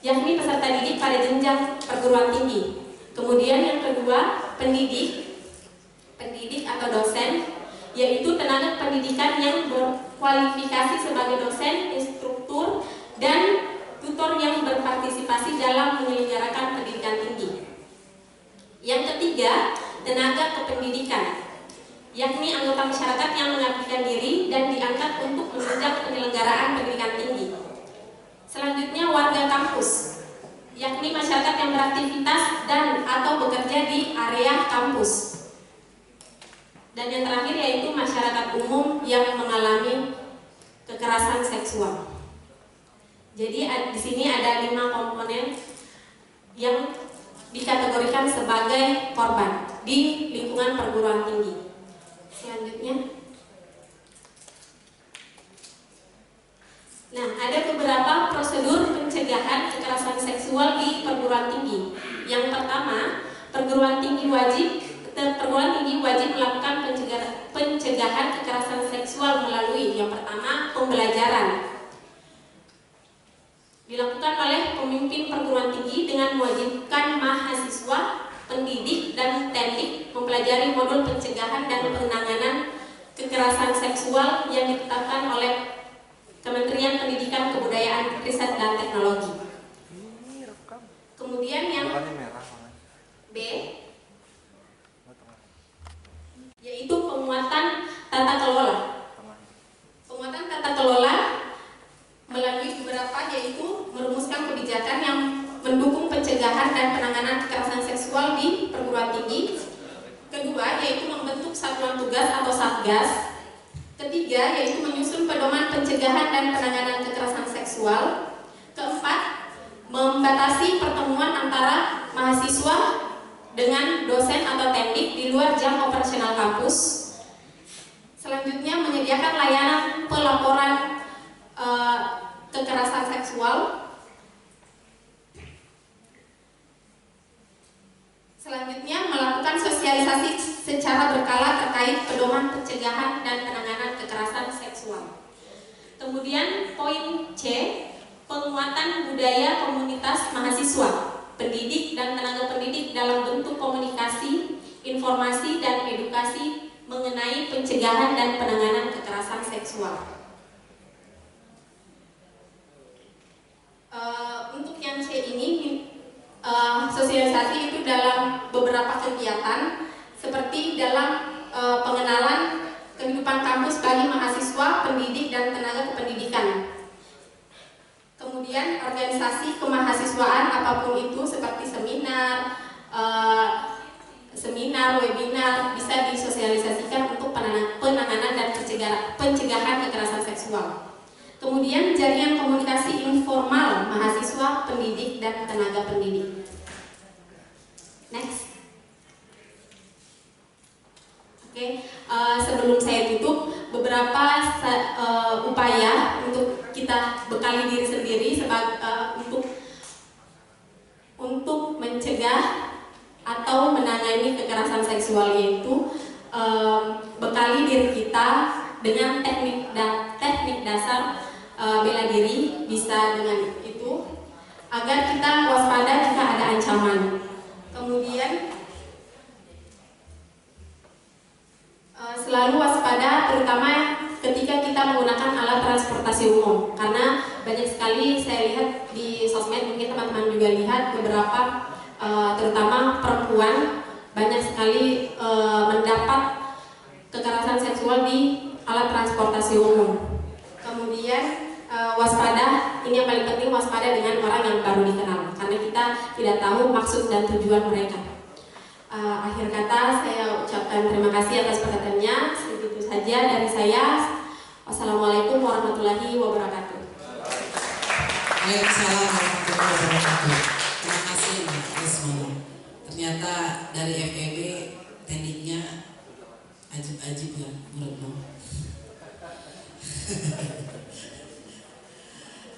yakni peserta didik pada jenjang perguruan tinggi. Kemudian yang kedua pendidik atau dosen. yaitu tenaga pendidikan yang berkualifikasi sebagai dosen, instruktur, dan tutor yang berpartisipasi dalam menyelenggarakan pendidikan tinggi. Yang ketiga, tenaga kependidikan, yakni anggota masyarakat yang mengabdikan diri dan diangkat untuk menunjang penyelenggaraan pendidikan tinggi. Selanjutnya, warga kampus, yakni masyarakat yang beraktivitas dan atau bekerja di area kampus. Dan yang terakhir yaitu masyarakat umum yang mengalami kekerasan seksual. Jadi di sini ada 5 komponen yang dikategorikan sebagai korban di lingkungan perguruan tinggi. Selanjutnya, nah, ada beberapa prosedur pencegahan kekerasan seksual di perguruan tinggi. Yang pertama, perguruan tinggi wajib melakukan pencegahan kekerasan seksual melalui yang pertama, pembelajaran. Dilakukan oleh pemimpin perguruan tinggi dengan mewajibkan mahasiswa, pendidik, dan teknik mempelajari modul pencegahan dan penanganan kekerasan seksual yang ditetapkan oleh Kementerian Pendidikan, Kebudayaan, Riset, dan Teknologi. Kemudian yang B, yaitu penguatan tata kelola. Penguatan tata kelola melalui beberapa, yaitu merumuskan kebijakan yang mendukung pencegahan dan penanganan kekerasan seksual di perguruan tinggi. Kedua, yaitu membentuk satuan tugas atau satgas. Ketiga, yaitu menyusun pedoman pencegahan dan penanganan kekerasan seksual. Keempat, membatasi pertemuan antara mahasiswa dengan dosen atau teknik di luar jam operasional kampus. Selanjutnya, menyediakan layanan pelaporan kekerasan seksual. Selanjutnya, melakukan sosialisasi secara berkala terkait pedoman pencegahan dan penanganan kekerasan seksual. Kemudian poin C, penguatan budaya komunitas mahasiswa, pendidik, dan tenaga pendidik dalam bentuk komunikasi, informasi, dan edukasi mengenai pencegahan dan penanganan kekerasan seksual. Untuk yang C ini, sosialisasi itu dalam beberapa kegiatan seperti dalam pengenalan kehidupan kampus bagi mahasiswa, pendidik, dan tenaga kependidikan. Kemudian organisasi kemahasiswaan apapun itu seperti seminar, webinar bisa disosialisasikan untuk penanganan dan pencegahan kekerasan seksual. Kemudian jaringan komunikasi informal mahasiswa, pendidik, dan tenaga pendidik. Next. Oke, sebelum saya tutup, beberapa upaya untuk kita bekali diri sendiri untuk mencegah atau menangani kekerasan seksual, yaitu bekali diri kita dengan teknik dasar bela diri, bisa dengan itu agar kita waspada jika ada ancaman. Kemudian selalu waspada terutama ketika kita menggunakan alat transportasi umum, karena banyak sekali saya lihat di sosmed, mungkin teman-teman juga lihat beberapa terutama perempuan banyak sekali mendapat kekerasan seksual di alat transportasi umum. Kemudian waspada, ini yang paling penting, waspada dengan orang yang baru dikenal, karena kita tidak tahu maksud dan tujuan mereka. Akhir kata saya ucapkan terima kasih atas perhatiannya. Segitu saja dari saya. Wassalamualaikum warahmatullahi wabarakatuh. Waalaikumsalam warahmatullahi wabarakatuh. Terima kasih Mbak Risma. Ternyata dari FEB tekniknya ajib-ajib ya menurutmu.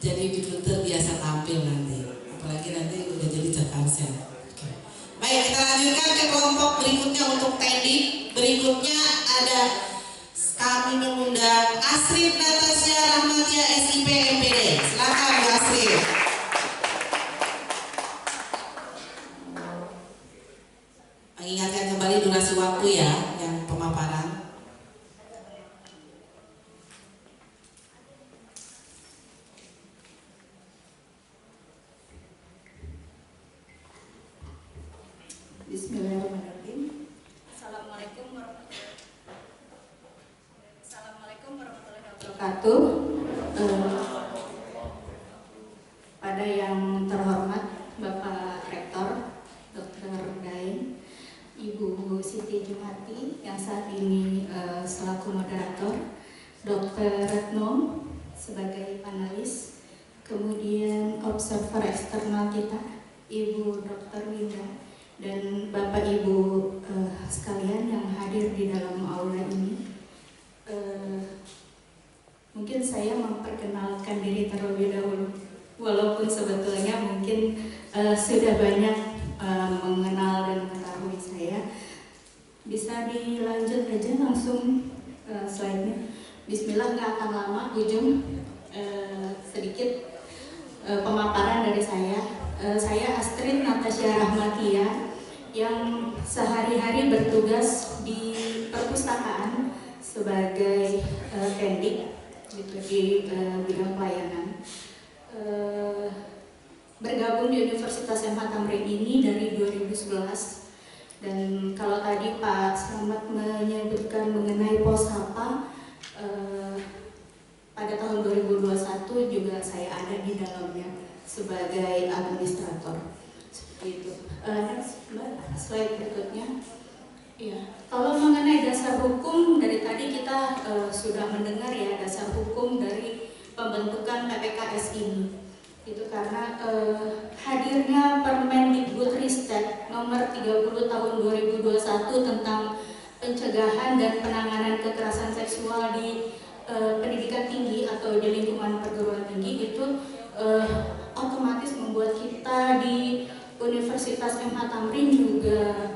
Jadi betul terbiasa tampil nanti, apalagi nanti udah jadi Jakarta. Baik, kita lanjutkan ke kelompok berikutnya untuk teknik. Berikutnya ada kami mengundang Asrif Natasha Rahmatia SIP MPD. Silakan Bu Asrif. Mengingatkan kembali durasi waktu ya yang pemaparan. wabarakatuh. Pada yang terhormat Bapak Rektor Dr. Daeng, Ibu Siti Jumati yang saat ini selaku moderator, Dr. Retno sebagai panelis, kemudian observer eksternal kita Ibu Dr. Winda, dan Bapak Ibu sekalian yang hadir di dalam aula ini. Mungkin saya memperkenalkan diri terlebih dahulu, walaupun sebetulnya mungkin sudah banyak mengenal dan mengetahui saya. Bisa dilanjut aja langsung slide-nya. Bismillah, nggak akan lama, ujung sedikit pemaparan dari saya. Saya Astrid Natasha Rahmatia yang sehari-hari bertugas di perpustakaan sebagai pendik gitu, di bidang pelayanan. Bergabung di Universitas MH Tamrin ini dari 2011, dan kalau tadi Pak Slamet menyebutkan mengenai Poshapa, pada tahun 2021 juga saya ada di dalamnya sebagai administrator. Seperti itu. Next, Mbak, slide berikutnya. Ya, kalau mengenai dasar hukum, dari tadi kita sudah mendengar ya dasar hukum dari pembentukan PPKS ini. Itu karena hadirnya Permendikbudristek nomor 30 tahun 2021 tentang pencegahan dan penanganan kekerasan seksual di pendidikan tinggi atau di lingkungan perguruan tinggi itu otomatis membuat kita di Universitas MH Tamrin juga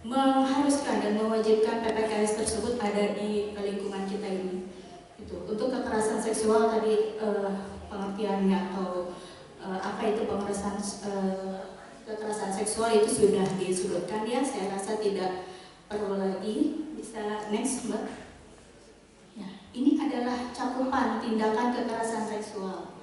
mengharuskan dan mewajibkan PPKS tersebut ada di lingkungan kita ini. Itu untuk kekerasan seksual tadi pengertiannya atau apa itu kekerasan seksual itu sudah disebutkan ya. Saya rasa tidak perlu lagi. Bisa next, Mbak. Ya, ini adalah cakupan tindakan kekerasan seksual.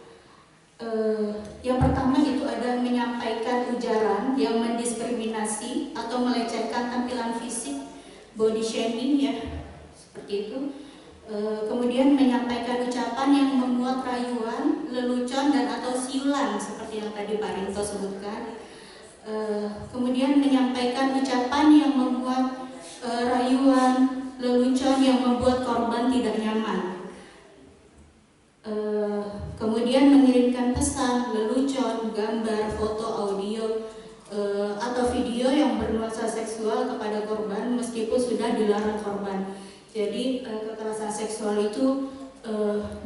Yang pertama itu ada menyampaikan ujaran yang mendiskriminasi atau melecehkan tampilan fisik, body shaming ya, seperti itu. Kemudian menyampaikan ucapan yang memuat rayuan, lelucon dan atau siulan seperti yang tadi Pak Rinto sebutkan. Kemudian menyampaikan ucapan yang memuat rayuan, lelucon yang membuat korban tidak nyaman. Kemudian mengirimkan pesan, lelucon, gambar, foto, audio, atau video yang bernuansa seksual kepada korban meskipun sudah dilarang korban. Jadi kekerasan seksual itu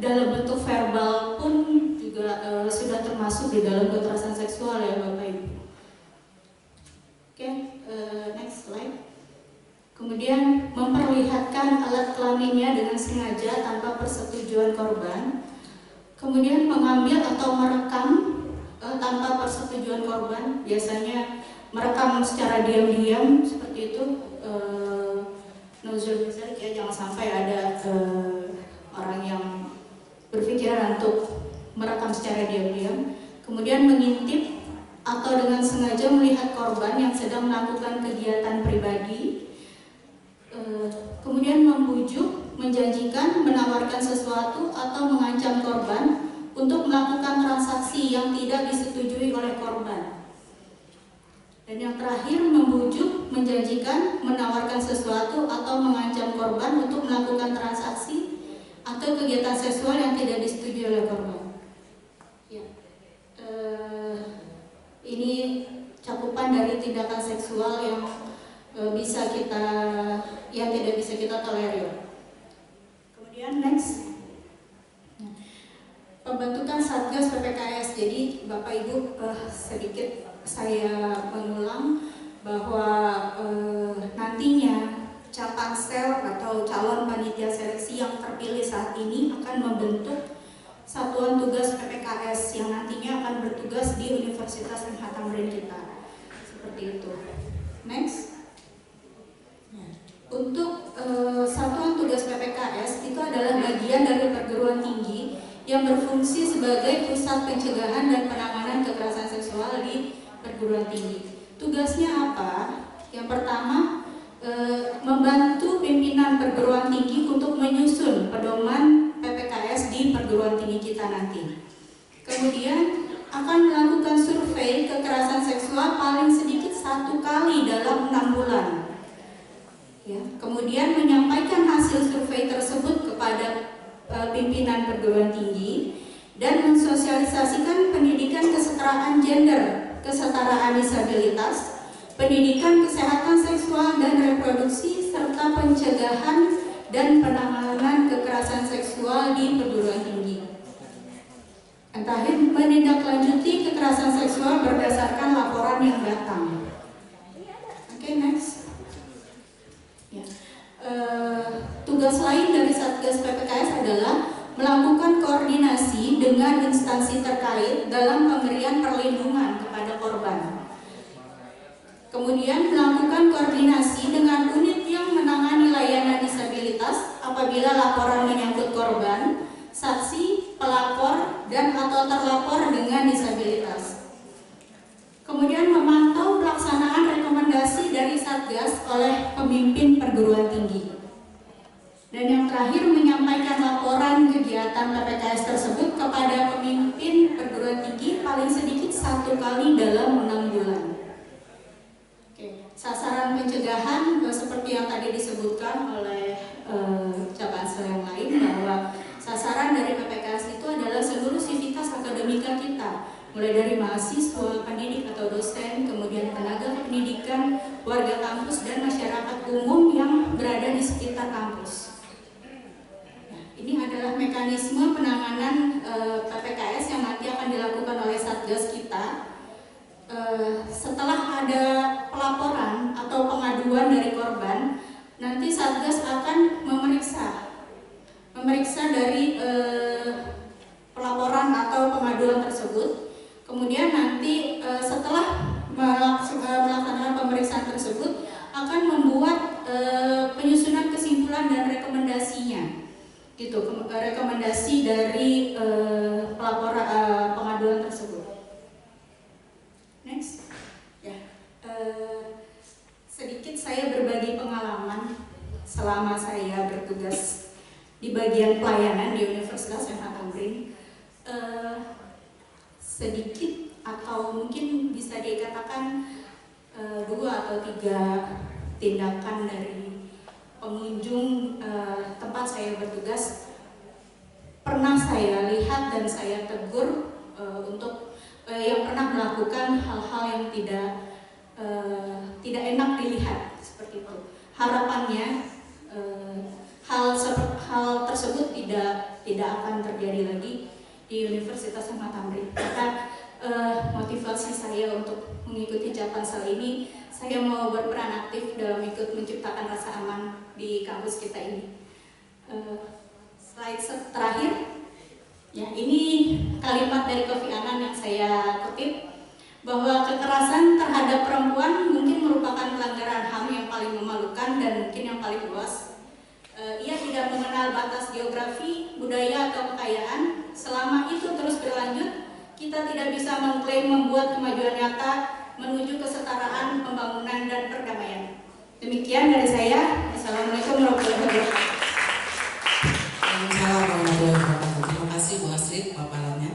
dalam bentuk verbal pun juga sudah termasuk di dalam kekerasan seksual ya Bapak Ibu. Oke, next slide. Kemudian memperlihatkan alat kelaminnya dengan sengaja tanpa persetujuan korban. Kemudian mengambil atau merekam tanpa persetujuan korban, biasanya merekam secara diam-diam seperti itu. Nuzul misalnya ya, jangan sampai ada orang yang berpikiran untuk merekam secara diam-diam. Kemudian mengintip atau dengan sengaja melihat korban yang sedang melakukan kegiatan pribadi. Kemudian membujuk, menjanjikan, menawarkan sesuatu atau mengancam korban untuk melakukan transaksi yang tidak disetujui oleh korban. Dan yang terakhir, membujuk, menjanjikan, menawarkan sesuatu atau mengancam korban untuk melakukan transaksi atau kegiatan seksual yang tidak disetujui oleh korban. Ya. Ini cakupan dari tindakan seksual yang tidak bisa kita tolerir. Kemudian next, pembentukan Satgas PPKS. Jadi Bapak Ibu sedikit saya mengulang bahwa nantinya Capansel atau calon panitia seleksi yang terpilih saat ini akan membentuk satuan tugas PPKS yang nantinya akan bertugas di Universitas MH Tamrin kita. Seperti itu. Next. Untuk satuan tugas PPKS itu adalah bagian dari perguruan tinggi yang berfungsi sebagai pusat pencegahan dan penanganan kekerasan seksual di perguruan tinggi. Tugasnya apa? Yang pertama, membantu pimpinan perguruan tinggi untuk menyusun menyusun pedoman PPKS di perguruan tinggi kita nanti. Kemudian akan melakukan survei kekerasan seksual paling sedikit 1 kali dalam 6 bulan. Ya, kemudian menyampaikan hasil survei tersebut kepada pimpinan perguruan tinggi dan mensosialisasikan pendidikan kesetaraan gender, kesetaraan disabilitas, pendidikan kesehatan seksual dan reproduksi, serta pencegahan dan penanganan kekerasan seksual di perguruan tinggi. Yang terakhir, menindaklanjuti kekerasan seksual berdasarkan laporan yang datang. Oke, next. Ya. Tugas lain dari Satgas PPKS adalah melakukan koordinasi dengan instansi terkait dalam pemberian perlindungan kepada korban. Kemudian melakukan koordinasi dengan unit yang menangani layanan disabilitas apabila laporan menyangkut korban, saksi, pelapor, dan atau terlapor dengan disabilitas. Kemudian memantau pelaksanaan rekomendasi dari Satgas oleh pemimpin perguruan tinggi. Dan yang terakhir, menyampaikan laporan kegiatan PPKS tersebut kepada pemimpin perguruan tinggi paling sedikit 1 kali dalam 6 bulan. Sasaran pencegahan seperti yang tadi disebutkan oleh Capansel yang lain, bahwa sasaran dari PPKS itu adalah seluruh sivitas akademika kita, mulai dari mahasiswa, pendidik atau dosen, kemudian tenaga pendidikan, warga kampus, dan masyarakat umum yang berada di sekitar kampus. Nah, ini adalah mekanisme penanganan PPKS yang nanti akan dilakukan oleh Satgas kita. Setelah ada pelaporan atau pengaduan dari korban, nanti Satgas akan memeriksa dari pelaporan atau pengaduan tersebut. Kemudian nanti setelah melaksanakan pemeriksaan tersebut akan membuat penyusunan kesimpulan dan rekomendasinya. Gitu, rekomendasi dari pelaporan pengaduan tersebut. Next, ya, sedikit saya berbagi pengalaman selama saya bertugas di bagian pelayanan di Universitas M.H. Tamrin. Sedikit atau mungkin bisa dikatakan 2 atau 3 tindakan dari pengunjung tempat saya bertugas pernah saya lihat dan saya tegur untuk yang pernah melakukan hal-hal yang tidak enak dilihat seperti itu. Harapannya hal tersebut tidak akan terjadi lagi di Universitas M.H. Tamrin. Maka motivasi saya untuk mengikuti Capansel ini, saya mau berperan aktif dalam ikut menciptakan rasa aman di kampus kita ini. Slide terakhir. Ya, ini kalimat dari Kofi Annan yang saya kutip, bahwa kekerasan terhadap perempuan mungkin merupakan pelanggaran HAM yang paling memalukan dan mungkin yang paling luas. Ia tidak mengenal batas geografi, budaya, atau kekayaan. Selama itu terus berlanjut, kita tidak bisa mengklaim membuat kemajuan nyata menuju kesetaraan, pembangunan, dan perdamaian. Demikian dari saya. Assalamualaikum warahmatullahi wabarakatuh. Terima kasih Bu Astrid paparannya.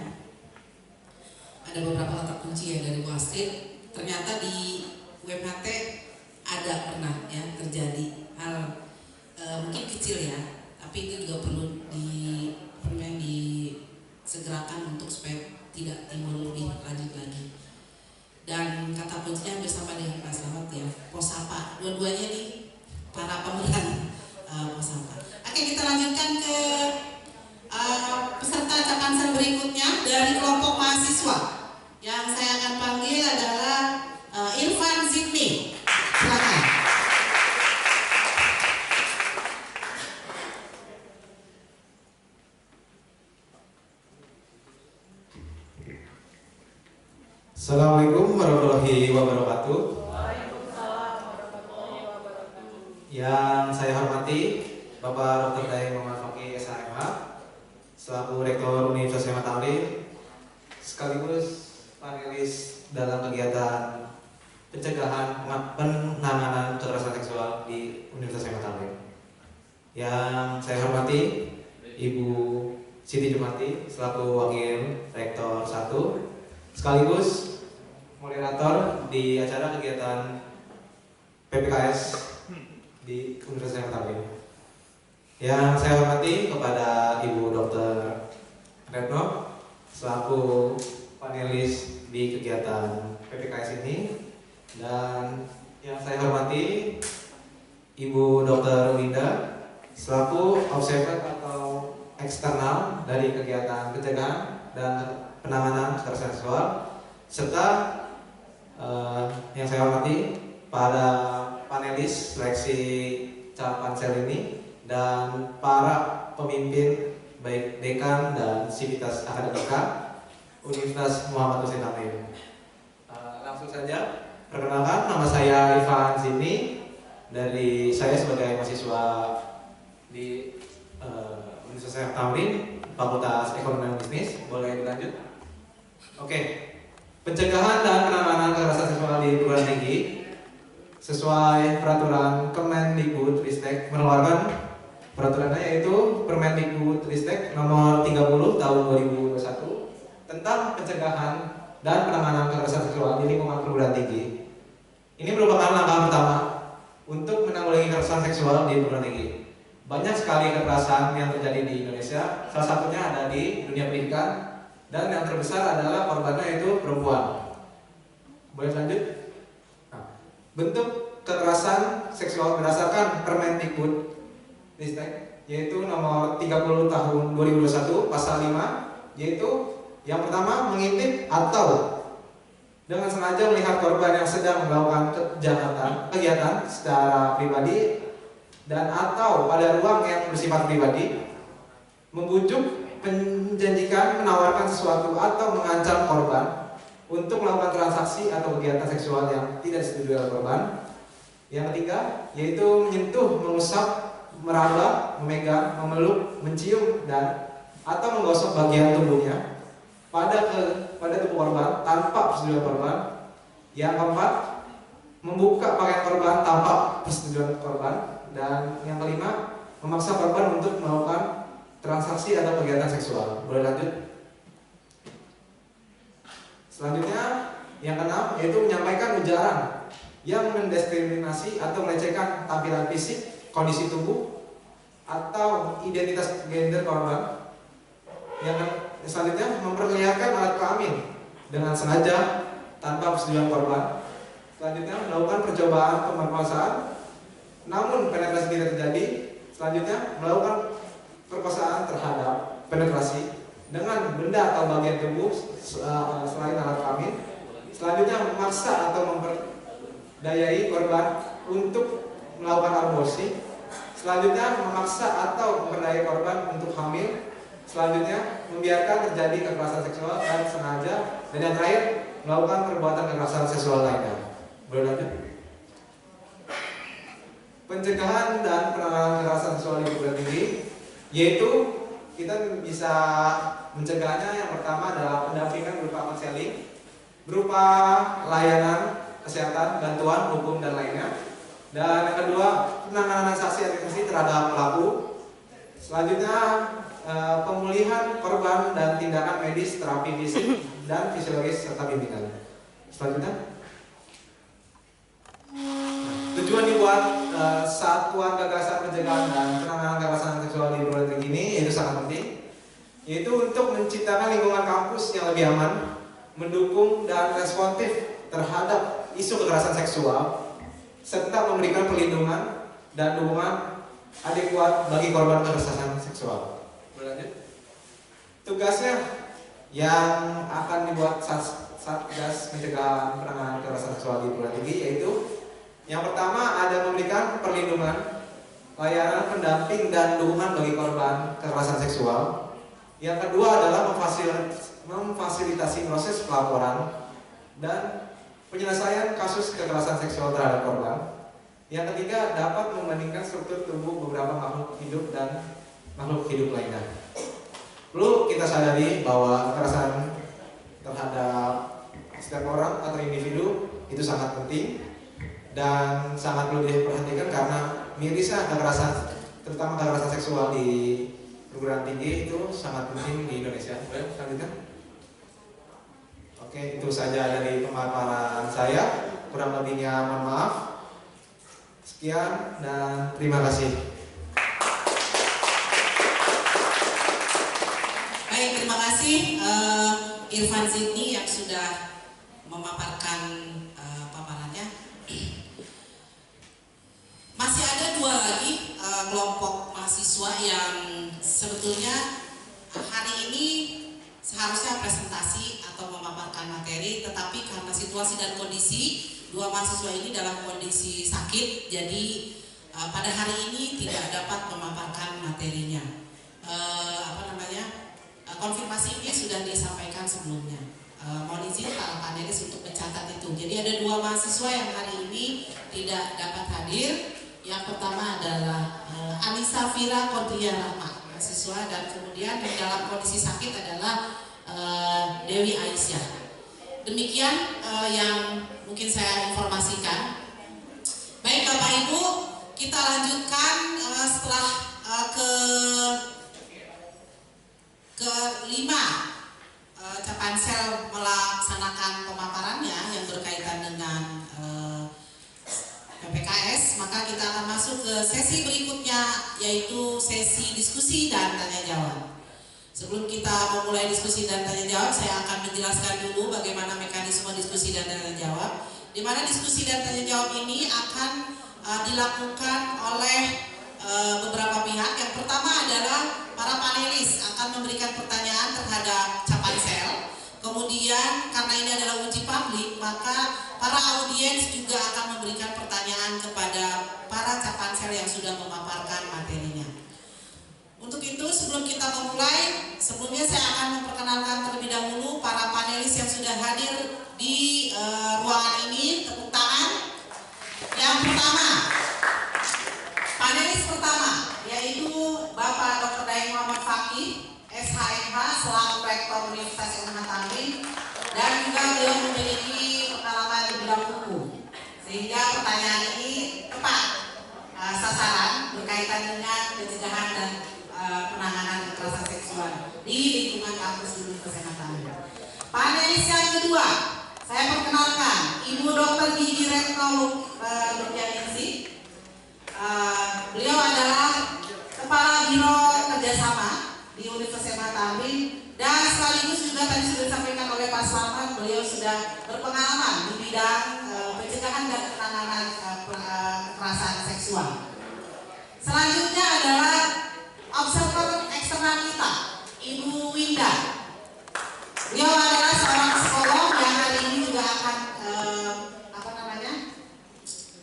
Ada beberapa kata kunci ya dari Bu Astrid. Ternyata di UMHT ada pernah ya terjadi hal mungkin kecil ya, tapi itu juga perlu disegerakan untuk supaya tidak timbul lebih lanjut lagi. Dan kata kuncinya bersama dengan Pak Slamet ya, Posapa. Dua-duanya nih para pemeran Posapa. Oke, kita lanjutkan ke peserta Capansel berikutnya dari kelompok mahasiswa. Yang saya akan panggil adalah Irfan Zikni. Silakan. Assalamualaikum warahmatullahi wabarakatuh. Yang saya hormati Bapak Dr. Daeng Muhammad Fakih SHMH selaku Rektor Universitas M.H. Tamrin, sekaligus panelis dalam kegiatan pencegahan penanganan kekerasan seksual di Universitas M.H. Tamrin. Yang saya hormati Ibu Siti Jumarti selaku Wakil Rektor 1 sekaligus moderator di acara kegiatan PPKS di Universitas Mataram. Yang saya hormati kepada Ibu Dr. Retno selaku panelis di kegiatan PPKS ini, dan yang saya hormati Ibu Dr. Winda selaku observer atau eksternal dari kegiatan pencegahan dan penanganan kekerasan seksual, serta yang saya hormati pada panelis seleksi calon pansel ini dan para pemimpin baik dekan dan sivitas akademika Universitas Muhammad Hussein Tamrin. Langsung saja, perkenalkan, nama saya Ivan Zini, dari saya sebagai mahasiswa di Universitas Tamrin, Fakultas Ekonomi dan Bisnis. Boleh dilanjut? Oke. Pencegahan dan penanganan kekerasan seksual di perguruan tinggi sesuai peraturan Kemendikbudristek mengeluarkan peraturannya, yaitu Permendikbudristek nomor 30 tahun 2021 tentang pencegahan dan penanganan kekerasan seksual di lingkungan perguruan tinggi. Ini merupakan langkah pertama untuk menanggulangi kekerasan seksual di perguruan tinggi. Banyak sekali kekerasan yang terjadi di Indonesia, salah satunya ada di dunia pendidikan, dan yang terbesar adalah korbannya yaitu perempuan. Boleh lanjut? Nah, bentuk kekerasan seksual berdasarkan Permendikbud yaitu nomor 30 tahun 2021 pasal 5, yaitu yang pertama, mengintip atau dengan sengaja melihat korban yang sedang melakukan kegiatan secara pribadi dan atau pada ruang yang bersifat pribadi, membujuk, menjanjikan, menawarkan sesuatu atau mengancam korban untuk melakukan transaksi atau kegiatan seksual yang tidak disetujui oleh korban. Yang ketiga, yaitu menyentuh, mengusap, meraba, memegang, memeluk, mencium, dan atau menggosok bagian tubuhnya pada tubuh korban tanpa persetujuan korban. Yang keempat, membuka pakaian korban tanpa persetujuan korban. Dan yang kelima, memaksa korban untuk melakukan transaksi atau kegiatan seksual. Boleh lanjut? Selanjutnya, yang keenam, yaitu menyampaikan ujaran yang mendiskriminasi atau melecehkan tampilan fisik, kondisi tubuh, atau identitas gender korban. Yang selanjutnya, memperlihatkan alat kelamin dengan sengaja tanpa persetujuan korban. Selanjutnya, melakukan percobaan pemerkosaan namun penetrasi tidak terjadi. Selanjutnya, melakukan perkosaan terhadap penetrasi dengan benda atau bagian tubuh selain alat kelamin. Selanjutnya, memaksa atau memperdayai korban untuk melakukan aborsi. Selanjutnya, memaksa atau memperdayai korban untuk hamil. Selanjutnya, membiarkan terjadi kekerasan seksual dan sengaja. Dan yang terakhir, melakukan perbuatan kekerasan seksual lainnya. Boleh lanjut? Pencegahan dan penanganan kekerasan seksual di perguruan tinggi, yaitu kita bisa mencegahnya. Yang pertama adalah pendampingan berupa konseling, berupa layanan kesehatan, bantuan hukum dan lainnya. Dan yang kedua, penanganan saksi terhadap pelaku. Selanjutnya, pemulihan korban dan tindakan medis, terapi fisik dan fisiologis serta bimbingan. Selanjutnya, tujuan dibuat Satuan Gagasan Pencegahan dan Penanganan Kekerasan Seksual di perguruan tinggi ini yaitu sangat penting, yaitu untuk menciptakan lingkungan kampus yang lebih aman, mendukung dan responsif terhadap isu kekerasan seksual, serta memberikan perlindungan dan dukungan adekuat bagi korban kekerasan seksual. Berlanjut. Tugasnya yang akan dibuat Satgas Pencegahan Penanganan Kekerasan Seksual di perguruan tinggi yaitu yang pertama ada memberikan perlindungan, layanan pendamping dan dukungan bagi korban kekerasan seksual. Yang kedua adalah memfasilitasi proses pelaporan dan penyelesaian kasus kekerasan seksual terhadap korban. Yang ketiga dapat membandingkan struktur tubuh beberapa makhluk hidup dan makhluk hidup lainnya. Perlu kita sadari bahwa kekerasan terhadap setiap orang atau individu itu sangat penting dan sangat perlu diperhatikan karena mirisnya kekerasan terutama kekerasan seksual di perguruan tinggi itu sangat penting di Indonesia. Boleh selanjutnya? Oke, itu saja dari pemaparan saya. Kurang lebihnya mohon maaf. Sekian dan terima kasih. Baik, terima kasih Irfan Zidni yang sudah memaparkan paparannya. Masih ada dua lagi kelompok mahasiswa yang sebetulnya hari ini seharusnya presentasi atau memaparkan materi, tetapi karena situasi dan kondisi dua mahasiswa ini dalam kondisi sakit, jadi pada hari ini tidak dapat memaparkan materinya. Konfirmasi ini sudah disampaikan sebelumnya. Mohon izin para panelis untuk mencatat itu. Jadi ada dua mahasiswa yang hari ini tidak dapat hadir. Yang pertama adalah Anissa Fira Kodria Rahma, mahasiswa, dan kemudian yang dalam kondisi sakit adalah Dewi Aisyah. Demikian yang mungkin saya informasikan. Baik Bapak Ibu, kita lanjutkan setelah kelima Capansel melaksanakan pemaparannya yang berkaitan dengan PPKS, maka kita akan masuk ke sesi berikutnya, yaitu sesi diskusi dan tanya jawab. Sebelum kita memulai diskusi dan tanya jawab, saya akan menjelaskan dulu bagaimana mekanisme diskusi dan tanya jawab, di mana diskusi dan tanya jawab ini akan dilakukan oleh beberapa pihak. Yang pertama adalah para panelis akan memberikan pertanyaan terhadap Capansel. Kemudian karena ini adalah uji publik, maka para audiens juga akan memberikan pertanyaan kepada para Capansel yang sudah memaparkan materinya. Untuk itu sebelum kita memulai, sebelumnya saya akan memperkenalkan terlebih dahulu para panelis yang sudah hadir di ruangan ini. Tepuk tangan. Yang pertama, panelis pertama yaitu Bapak Dr. Daeng Muhammad Fakih, SHMH selaku Rektor Universitas Ilmu Tamrin, dan juga beliau memiliki pengalaman di bidang hukum, sehingga pertanyaan ini tepat sasaran berkaitan dengan pencegahan dan penanganan kekerasan seksual di lingkungan kampus Universitas Ilmu Tamrin. Panelis yang kedua, saya perkenalkan Ibu Dr. Gigi Retno Lutfianingsih. Beliau adalah Kepala Biro Kerjasama di Universitas Ilmu Tamrin, dan sekaligus juga tadi sudah disampaikan oleh Pak Slamet, beliau sudah berpengalaman di bidang pencegahan dan penanganan kekerasan seksual. Selanjutnya adalah observer eksternal kita, Ibu Winda. Beliau adalah seorang psikolog yang hari ini juga akan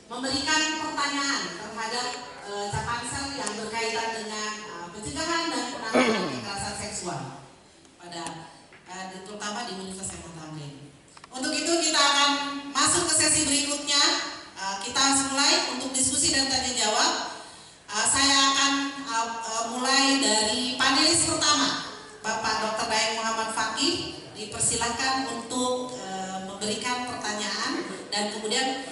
memberikan pertanyaan terhadap Capansel yang berkaitan dengan pencegahan dan penanganan kekerasan seksual pada terutama di Universitas Ilmu Tamrin. Untuk itu kita akan masuk ke sesi berikutnya. Kita mulai untuk diskusi dan tanya jawab. Saya akan mulai dari panelis pertama, Bapak Dr. Daeng Muhammad Fakih. Dipersilakan untuk memberikan pertanyaan dan kemudian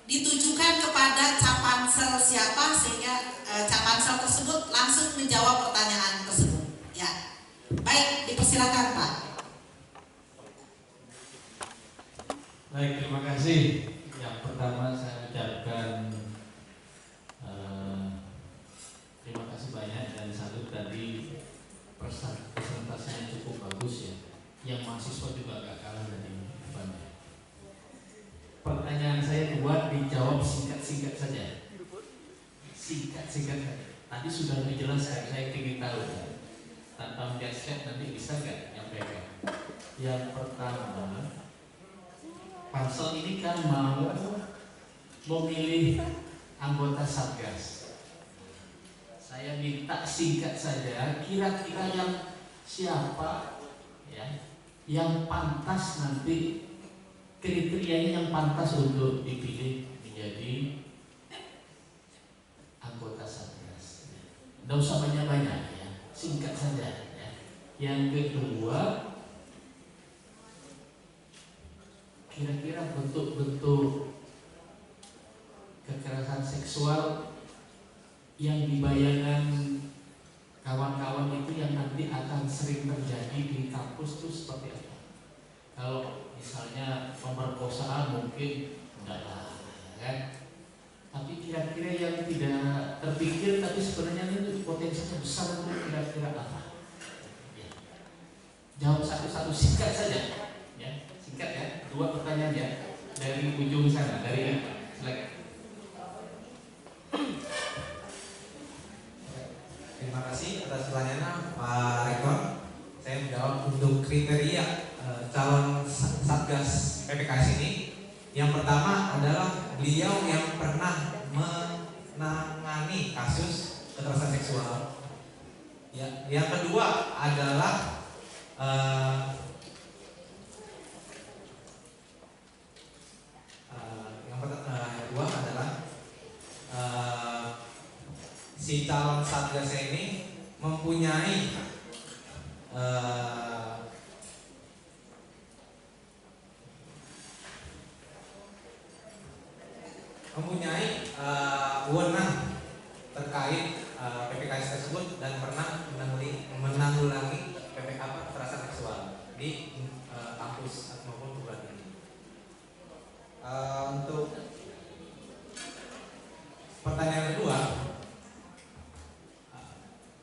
ditujukan kepada Capansel siapa, sehingga Capansel tersebut langsung menjawab pertanyaan tersebut. Ya, baik, dipersilakan Pak. Baik, terima kasih. Yang pertama saya ucapkan terima kasih banyak, dan satu tadi presentasinya cukup bagus ya. Yang mahasiswa juga gak kalah dari depannya. Pertanyaan saya dua, dijawab singkat-singkat saja. Singkat-singkat saja. Tadi sudah dijelaskan, saya ingin tahu ya. Tanpa menjelaskan nanti bisa nggak nyampaikan. Yang pertama, Pansel ini kan mau memilih anggota Satgas. Saya minta singkat saja, kira-kira yang siapa ya yang pantas nanti, kriterianya yang pantas untuk dipilih menjadi anggota Satgas. Tidak usah banyak-banyak ya, singkat saja ya. Yang kedua, kira-kira bentuk-bentuk kekerasan seksual yang dibayangkan kawan-kawan itu yang nanti akan sering terjadi di kampus itu seperti apa? Kalau misalnya pemerkosaan mungkin enggak lah, kan? Tapi kira-kira yang tidak terpikir tapi sebenarnya itu potensinya besar itu kira-kira apa? Ya. Jawab satu-satu singkat saja, ya singkat ya. 2 pertanyaan ya dari ujung sana, dari slide. Terima kasih atas pertanyaannya Pak Rektor. Saya menjawab untuk kriteria calon Satgas PPKS ini. Yang pertama adalah beliau yang pernah menangani kasus kekerasan seksual. Ya, yang kedua adalah kedua adalah si calon Satgas ini mempunyai wewenang terkait PPKS tersebut dan pernah menanggulangi kekerasan seksual di kampus maupun perguruan tinggi. Untuk pertanyaan kedua,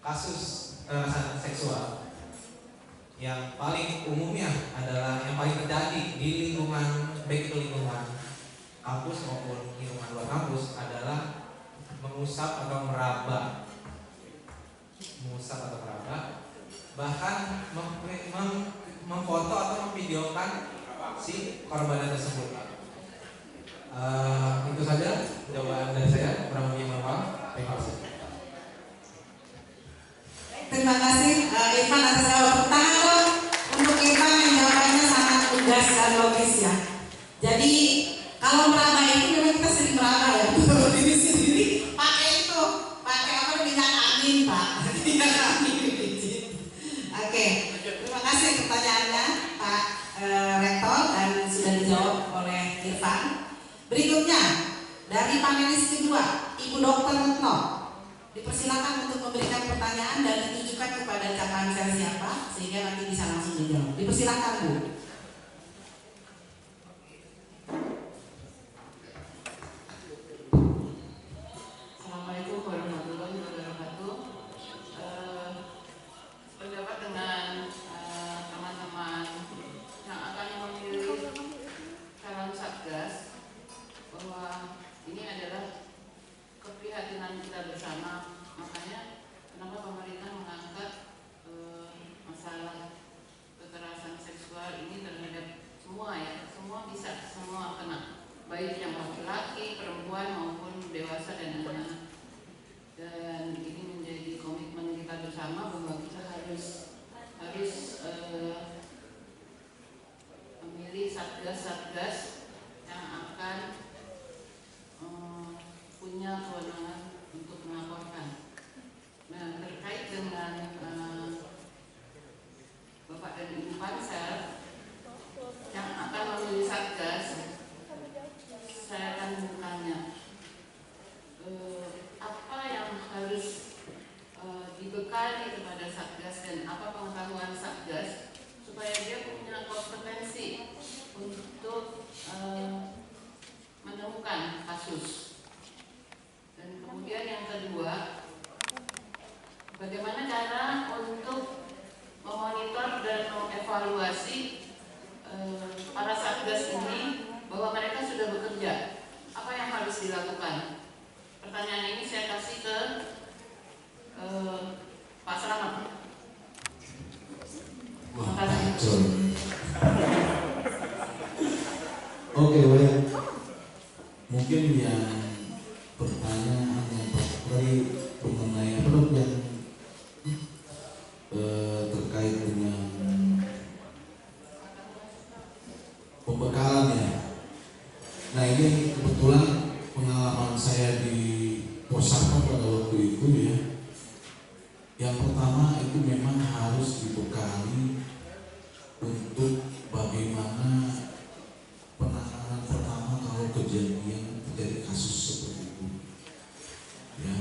kasus kekerasan seksual yang paling umumnya adalah yang paling terjadi di lingkungan, baik itu lingkungan kampus maupun lingkungan luar kampus, adalah mengusap atau meraba, bahkan memfoto atau memvideokan si korban tersebut. Itu saja jawaban dari saya, kurang lebih mohon maaf. Terima kasih. Terima kasih Irfan atas jawaban. Tangan dong untuk Irfan yang jawabannya sangat tegas dan logis ya. Jadi kalau meraba itu memang kita sering meraba ya. Diri sendiri pakai apa minyak angin Pak. Minyak angin. Oke, terima kasih pertanyaannya Pak Rektor dan sudah dijawab oleh Irfan. Berikutnya dari panelis kedua Ibu Dr. Retno. Dipersilakan untuk memberikan pertanyaan dan ditujukan kepada capaian saya siapa sehingga nanti bisa langsung dijawab. Dipersilakan Bu. Assalamualaikum warahmatullahi wabarakatuh. Pendapat dengan teman-teman yang akan memilih calon Satgas bahwa ini adalah keprihatinan kita bersama. Makanya kenapa pemerintah mengangkat masalah kekerasan seksual ini terhadap semua ya, semua bisa, semua kena, baik yang laki-laki, perempuan maupun dewasa dan anak-anak. Dan ini menjadi komitmen kita bersama bahwa kita harus memilih satgas-satgas yang akan punya kewenangan untuk melaporkan. Nah, terkait dengan Bapak dan Ibu Pansel yang akan memilih satgas, saya akan bertanya apa yang harus dibekali kepada satgas dan apa pengetahuan satgas supaya dia punya kompetensi untuk menemukan kasus. Dan kemudian yang kedua, bagaimana cara untuk memonitor dan mengevaluasi para satgas ini bahwa mereka sudah bekerja? Apa yang harus dilakukan? Pertanyaan ini saya kasih ke Pak Selamat. Terima kasih. Oke, baik. Mungkin yang pertanyaan yang tadi mengenai apa yang terkait dengan pembekalannya. Nah, ini kebetulan pengalaman saya di Posapa pada waktu itu ya. Yang pertama itu memang harus dibekali untuk bagaimana penanganan pertama kalau terjadi kasus seperti itu. Ya,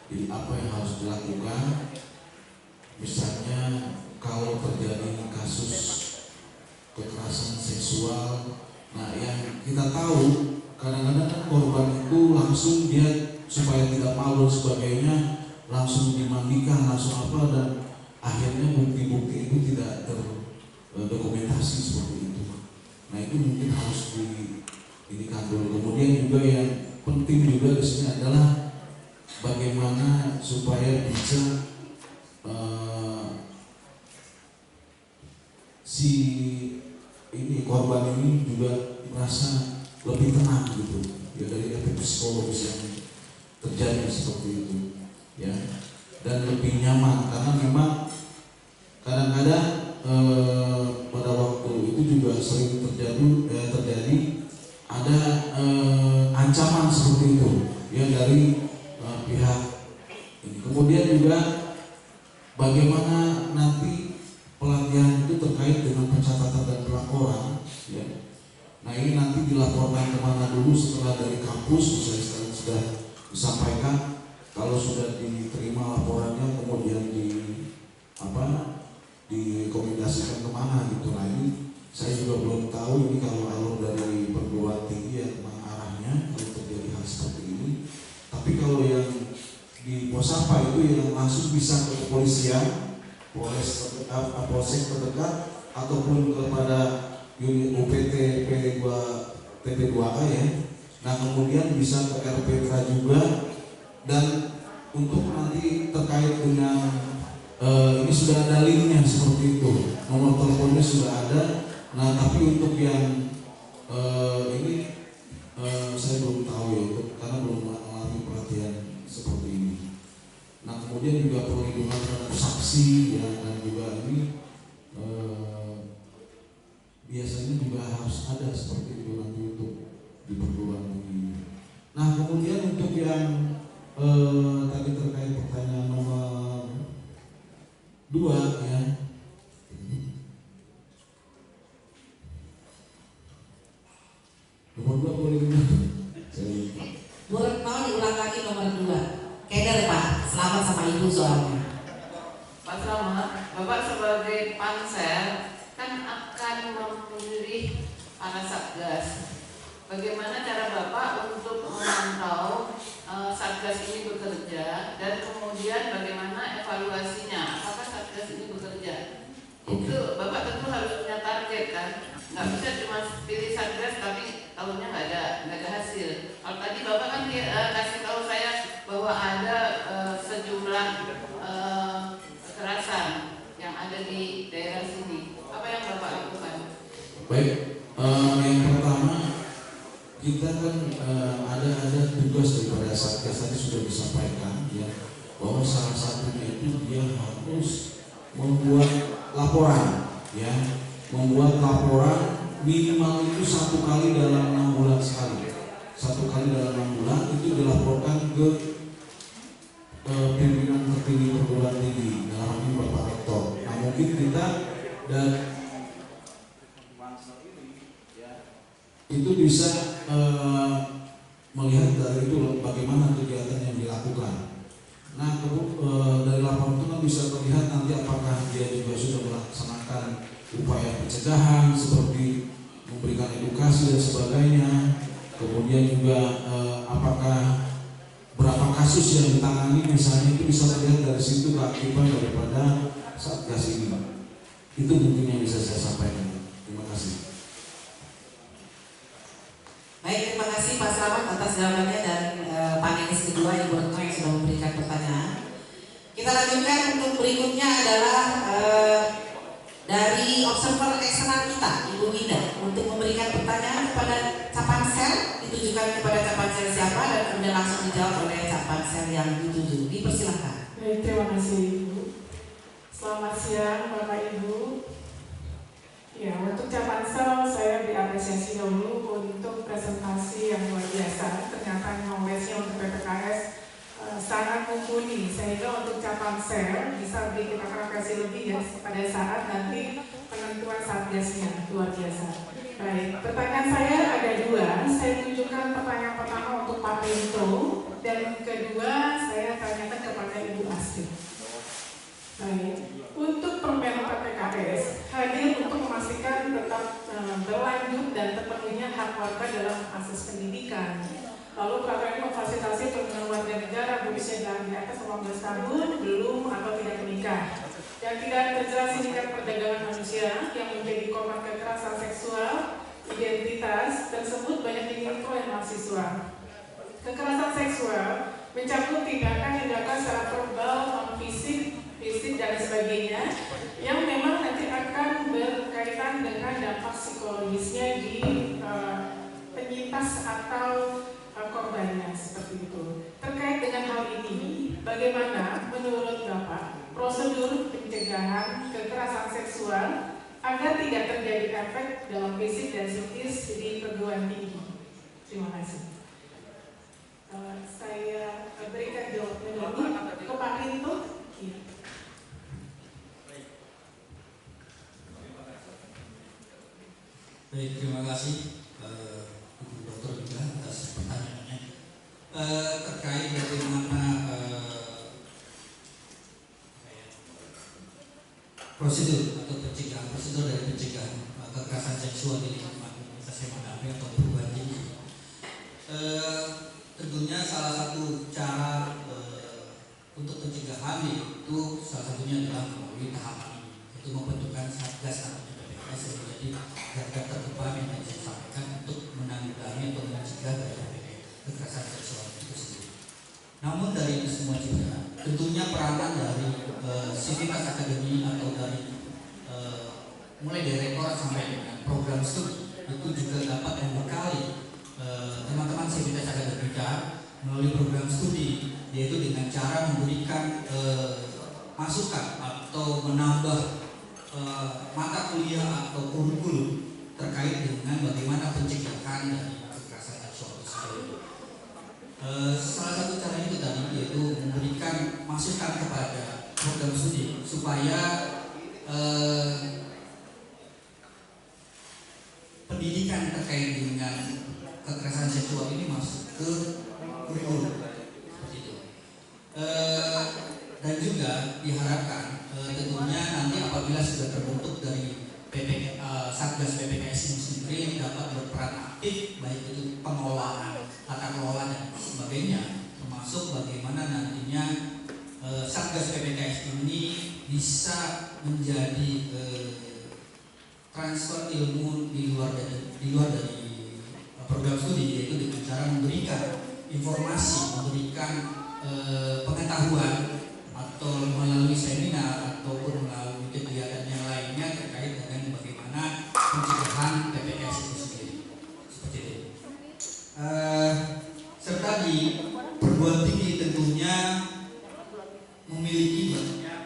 Jadi apa yang harus dilakukan? Misalnya kalau terjadi kasus kekerasan seksual, nah yang kita tahu kadang-kadang kan korban itu langsung dia supaya tidak malu dan sebagainya langsung dimandikan, langsung apa, dan akhirnya bukti-bukti itu tidak terdokumentasi seperti itu. Nah itu mungkin harus diinikan dulu. Kemudian juga yang penting juga di sini adalah bagaimana supaya bisa si ini korban ini juga merasa lebih tenang gitu ya, dari efek psikologis yang terjadi seperti itu ya, dan lebih nyaman karena memang kadang-kadang pada waktu itu juga sering terjadi ada ancaman seperti itu ya dari pihak ini. Kemudian juga bagaimana nanti pelatihan itu terkait dengan pencatatan dan pelaporan ya. Nah ini nanti dilaporkan kemana dulu setelah dari kampus, misalnya sudah disampaikan, kalau sudah diterima laporannya kemudian dikomendasikan kemana gitu. Nah ini saya juga belum tahu ini kalau alur dari perguruan tinggi ya kemana arahnya kalau terjadi hal seperti ini. Tapi kalau yang di Posapa itu yang langsung bisa ke kepolisian, polsek terdekat ataupun kepada unit UPT TP2A ya. Nah kemudian bisa ke RPK juga, dan untuk nanti terkait dengan ini sudah ada linknya seperti itu, nomor teleponnya sudah ada. Nah tapi untuk yang ini saya belum tahu ya, karena belum mengalami pelatihan seperti ini. Nah kemudian juga perlindungan terhadap saksi ya, dan juga ini biasanya juga harus ada seperti itu nanti untuk di perguruan tinggi. Nah kemudian untuk yang tadi terkait pertanyaan nomor 2 ya, nomor 2 boleh boleh mau diulang lagi nomor 2. Keder Pak, selamat sama Ibu soalnya. Pak Selamat, Bapak sebagai pansel kan akan memilih para satgas. Bagaimana cara Bapak untuk memantau satgas ini bekerja, dan kemudian bagaimana evaluasinya? Apakah satgas ini bekerja? Itu Bapak tentu harus punya target kan? Nggak bisa cuma pilih satgas tapi tahunya nggak ada hasil. Kalau tadi Bapak kan kasih tahu saya bahwa ada sejumlah kekerasan yang ada di daerah sini. Apa yang Bapak lakukan? Baik, yang pertama kita kan ada tugas daripada satgas tadi sudah disampaikan ya, bahwa salah satunya itu dia harus membuat laporan ya, membuat laporan minimal itu 1 kali dalam 6 bulan sekali. 1 kali dalam 6 bulan itu dilaporkan ke pimpinan tertinggi perguruan tinggi, dalam ini Bapak Rektor. Nah mungkin kita dan itu bisa melihat dari itu bagaimana kegiatan yang dilakukan. Nah dari laporan itu kan bisa terlihat nanti apakah dia juga sudah melaksanakan upaya pencegahan seperti memberikan edukasi dan sebagainya. Kemudian juga apakah berapa kasus yang ditangani, misalnya itu bisa terlihat dari situ keaktifan daripada satgas ini. Itu mungkin yang bisa saya sampaikan. Terima kasih. Baik, terima kasih Pak Selamat atas jawabannya, dan panelis kedua Ibu Retno yang sudah memberikan pertanyaan. Kita lanjutkan untuk berikutnya adalah dari observer eksternal kita, Ibu Winda, untuk memberikan pertanyaan kepada Capansel, ditujukan kepada Capansel siapa, dan kemudian langsung dijawab oleh Capansel yang dituju. Dipersilahkan. Baik, terima kasih Ibu. Selamat siang Bapak Ibu. Ya, untuk Capansel saya diapresiasi dulu untuk presentasi yang luar biasa. Ternyata knowledge-nya untuk PPKS sangat mumpuni, sehingga untuk Capansel bisa kita apresiasi lebih ya pada saat nanti penentuan satgasnya luar biasa. Baik, pertanyaan saya ada dua. Saya tunjukkan pertanyaan pertama untuk Pak Pinto dan kedua saya tanyakan kepada Ibu Astrid. Baik, untuk Permen PPKS hadir untuk memastikan tetap berlanjut dan terpenuhinya hak warga dalam akses pendidikan. Lalu peraturan ini memfasilitasi perlindungan warga negara berusia di atas 18 tahun belum atau tidak menikah yang tidak terjerat sindikat perdagangan manusia yang menjadi korban kekerasan seksual. Identitas tersebut banyak dimiliki oleh mahasiswa. Kekerasan seksual mencakup tindakan secara verbal, non-fisik, fisik dan sebagainya yang memang nanti akan berkaitan dengan dampak psikologisnya di penyintas atau korbannya seperti itu. Terkait dengan hal ini, bagaimana menurut Bapak prosedur pencegahan kekerasan seksual agar tidak terjadi efek dalam fisik dan psikis di perguruan tinggi? Terima kasih. Saya berikan jawabannya dulu ke Pak Pinto. Baik, terima kasih Ibu Dokter juga atas pertanyaannya. Terkait bagaimana prosedur dari pencegahan kekerasan seksual di lingkungan SMA atau perguruan tinggi. Tentunya salah satu cara untuk pencegahan yaitu salah satunya adalah melalui tahapan ini, yaitu membentukkan satgas atau PPKS yang menjadi garda terdepan yang tadi saya sampaikan untuk menanggulangi atau mencegah dari kekerasan seksual itu sendiri. Namun dari itu semua juga tentunya peranan dari sivitas akademi atau dari mulai dari rektor sampai dengan program studi itu juga dapat membekali teman-teman sivitas akademika melalui program studi, yaitu dengan cara memberikan masukan atau menambah mata kuliah atau kurikulum terkait dengan bagaimana pencegahan dari kekerasan seksual itu sendiri. Salah satu cara itu tadi yaitu memberikan masukan kepada program studi supaya pendidikan terkait dengan kekerasan seksual ini masuk ke kurikulum seperti itu. Dan juga diharapkan tentunya nanti apabila sudah terbentuk dari Satgas PPKS ini sendiri dapat berperan aktif baik itu pengelolaan, tata kelola dan sebagainya, termasuk bagaimana nantinya Satgas PPKS ini bisa menjadi transfer ilmu di luar dari program studi, yaitu dengan cara memberikan informasi, memberikan pengetahuan atau melalui seminar ataupun melalui kegiatan yang lainnya terkait dengan bagaimana pencegahan PPKS itu sendiri. Seperti itu. Serta di perguruan tinggi tentunya memiliki banyak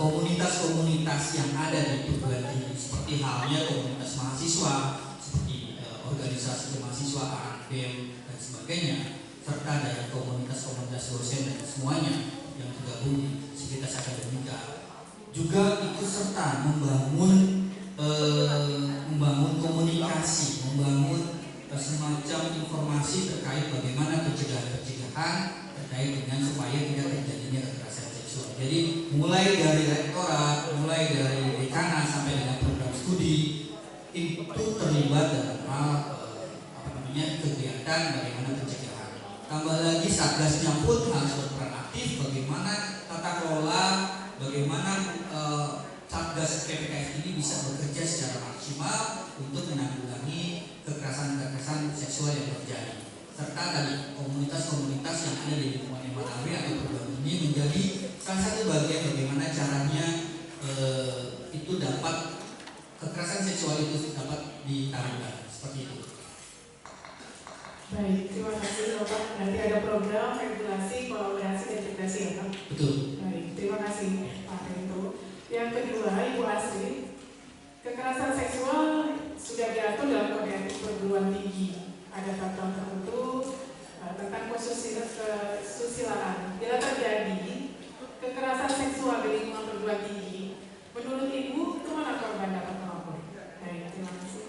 komunitas-komunitas yang ada di perguruan tinggi, seperti halnya komunitas mahasiswa, seperti organisasi kemahasiswaan, BEM dan sebagainya, serta dari komunitas-komunitas dosen dan semuanya yang tergabung di sivitas akademika. Juga ikut serta membangun komunikasi, membangun semacam informasi terkait bagaimana pencegahan terkait dengan supaya tidak terjadinya kekerasan seksual. Jadi mulai dari rektorat, mulai dari dekana sampai dengan program studi itu terlibat dalam hal kegiatan bagaimana pencegahan. Tambah lagi satgasnya pun harus berperan aktif bagaimana tata kelola, bagaimana satgas PPKS ini bisa bekerja secara maksimal untuk menanggulangi kekerasan seksual yang terjadi. Serta tadi komunitas-komunitas yang ada di lingkungan Manawi atau program ini menjadi salah satu bagian bagaimana caranya itu dapat kekerasan seksual itu dapat ditanggulangi seperti itu. Baik, terima kasih Bapak. Nanti ada program regulasi, kolaborasi, dan integrasi ya Pak? Betul. Baik, terima kasih Pak Pinto. Yang kedua, Ibu Astrid, kekerasan seksual sudah diatur dalam kode etik perguruan tinggi. Ada pasal tertentu tentang kesusilaan. Bila terjadi kekerasan seksual di lingkungan perguruan tinggi, menurut Ibu kemana korban dapat melapor? Baik, terima kasih.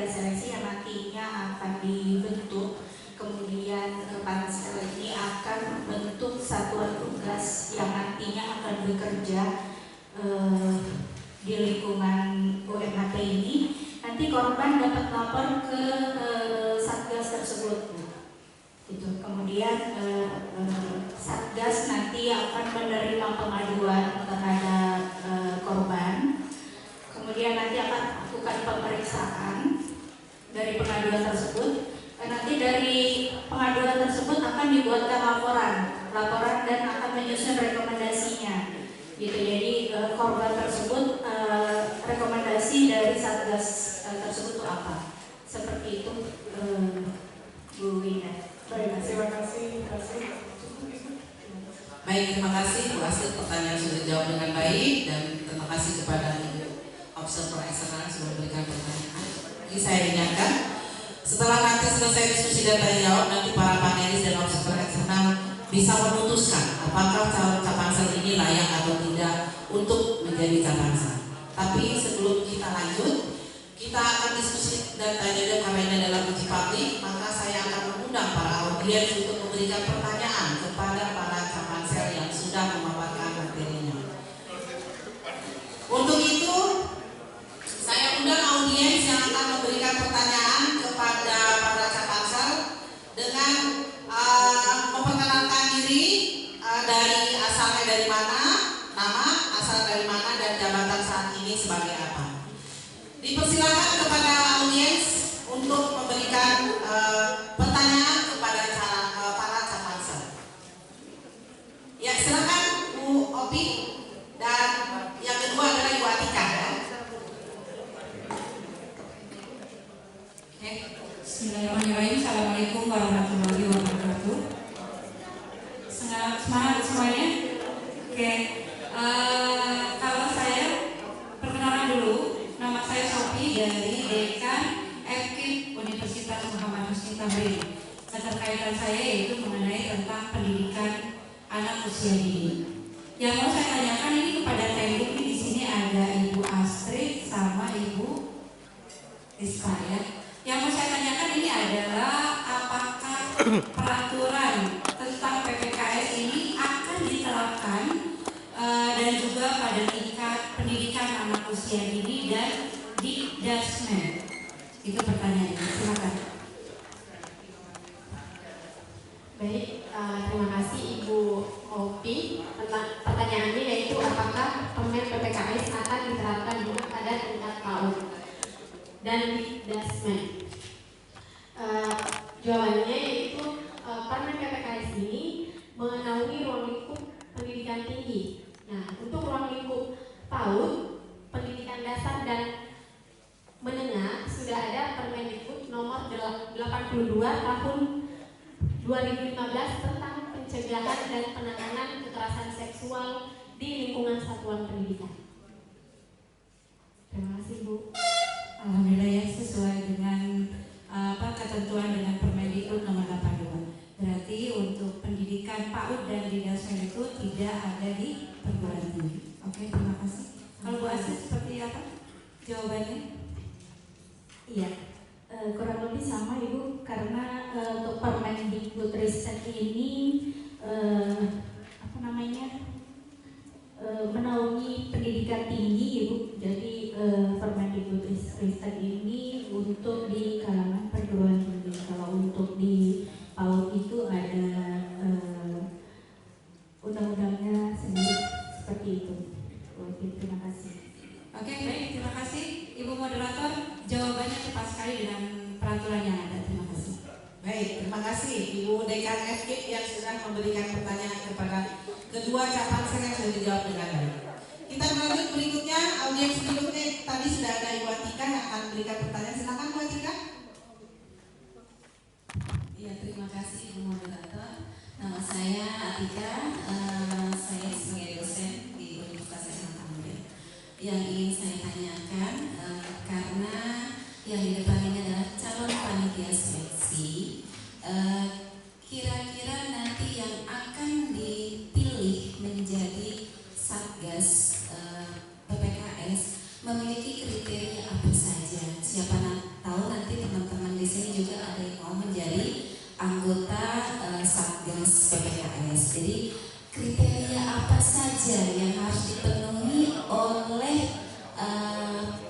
seleksi yang nantinya akan dibentuk. Kemudian pansel ini akan membentuk satuan tugas yang nantinya akan bekerja di lingkungan UMHP ini. Nanti korban dapat lapor ke Satgas tersebut. Gitu. Kemudian Satgas nanti akan menerima pengaduan terhadap korban. Kemudian nanti akan lakukan pemeriksaan dari pengaduan tersebut. Nanti dari pengaduan tersebut akan dibuatkan laporan dan akan menyusun rekomendasinya. Gitu. Jadi korban tersebut rekomendasi dari Satgas tersebut itu apa? Seperti itu, Bu Winda. Baik, terima kasih. Baik, terima kasih Bu Astrid, pertanyaan sudah dijawab dengan baik, dan terima kasih kepada Ibu Observer Eksternal sudah memberikan pertanyaan. Jadi saya ingatkan, setelah nanti selesai diskusi dan tanya jawab, nanti para panelis dan observer eksternal bisa memutuskan apakah calon Capansel ini layak atau tidak untuk menjadi Capansel. Tapi sebelum kita lanjut, kita akan diskusi dan tanya jawab karena ini adalah uji publik, maka saya akan mengundang para audiens untuk memberikan pertanyaan kepada para Capansel yang sudah memaparkan materinya. Untuk itu, saya undang audiens yang akan memberikan pertanyaan kepada para Capansel dengan memperkenalkan diri, dari asalnya dari mana, nama, asal dari mana, dan jabatan saat ini sebagai apa. Dipersilakan kepada audiens untuk memberikan pertanyaan kepada para Capansel. Ya, silakan Bu Opi, dan yang kedua adalah Ibu Atika. Bismillahirrahmanirrahim. Assalamualaikum warahmatullahi wabarakatuh. Semangat semuanya. Oke. Kalau saya perkenalan dulu, nama saya Sophie dari Dekan FKIP Universitas Muhammad Husni Tamrin. Keterkaitan saya yaitu mengenai tentang pendidikan anak usia dini. Yang mau saya tanyakan ini kepada Tenduk, ini di sini ada Ibu Astrid sama Ibu Rizka ya. Yang mau saya tanyakan ini adalah apakah peraturan tentang PPKS ini akan diterapkan dan juga pada tingkat pendidikan anak usia dini dan di Dasmen. Itu pertanyaannya. Silakan. Baik, terima kasih Ibu Opi. Pertanyaannya yaitu apakah permen PPKS akan diterapkan juga pada tingkat PAUD dan di Dasmen. Jawabannya yaitu permen PPKS ini mengenai ruang lingkup pendidikan tinggi. Nah, untuk ruang lingkup PAUD, pendidikan dasar dan menengah sudah ada Permendikbud nomor 82 tahun 2015 tentang pencegahan dan penanganan kekerasan seksual di lingkungan satuan pendidikan. Terima kasih Bu. Alhamdulillah ya, sesuai dengan ketentuan dengan Permendikbud nomor 82. Berarti untuk pendidikan PAUD dan di Dasmen itu tidak ada di perguruan tinggi. Oke, terima kasih. Kalau Bu Astrid seperti apa jawabannya? Iya, kurang lebih sama Ibu, karena untuk Permendikbud Ristek ini menaungi pendidikan tinggi Ibu. Jadi Permendikbud Ristek ini untuk di kalangan perguruan tinggi. Kalau untuk di PAUD itu ada undang-undangnya sendiri seperti itu. Oke, terima kasih. Oke, baik, terima kasih Ibu Moderator. Jawabannya tepat sekali dengan peraturan yang ada. Terima kasih. Baik, terima kasih Ibu Dekan FKIP yang sudah memberikan pertanyaan kepada kedua Capansel yang sudah dijawab dengan baik. Kita lanjut berikutnya, audiens berikutnya tadi sudah ada Ibu Atika yang akan memberikan pertanyaan. Silakan Bu Atika. Iya, terima kasih Ibu Moderator. Nama saya Atika, saya sebagai dosen di Universitas Islam Tamrin. Yang ingin saya tanyakan, karena yang di depan ini adalah calon panitia seleksi, kira-kira nanti yang akan dipilih menjadi Satgas PPKS memiliki kriteria apa saja? Siapa tahu nanti Satgas. Jadi kriteria apa saja yang harus dipenuhi oleh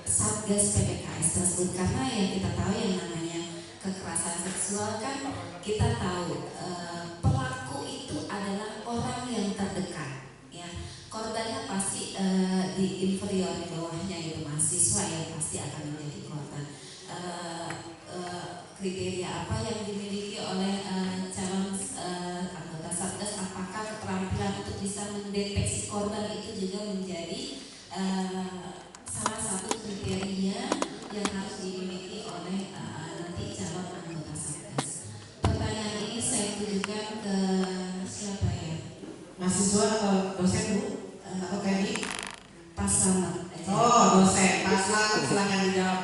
Satgas PPKS tersebut, karena yang kita tahu yang namanya kekerasan seksual kan kita tahu pelaku itu adalah orang yang terdekat, ya. Korbannya pasti di inferior, di bawahnya itu mahasiswa yang pasti akan menjadi korban. Kriteria apa yang dimiliki oleh calon anggota Satgas, apakah keterampilan untuk bisa mendeteksi korban itu juga menjadi salah satu kriteria yang harus dimiliki oleh nanti calon anggota Satgas. Pertanyaan ini saya tujukan ke siapa ya? Mahasiswa atau dosen Bu? Atau Teddy? Pak Slamet. Oh, dosen. Pak Slamet, silakan dijawab.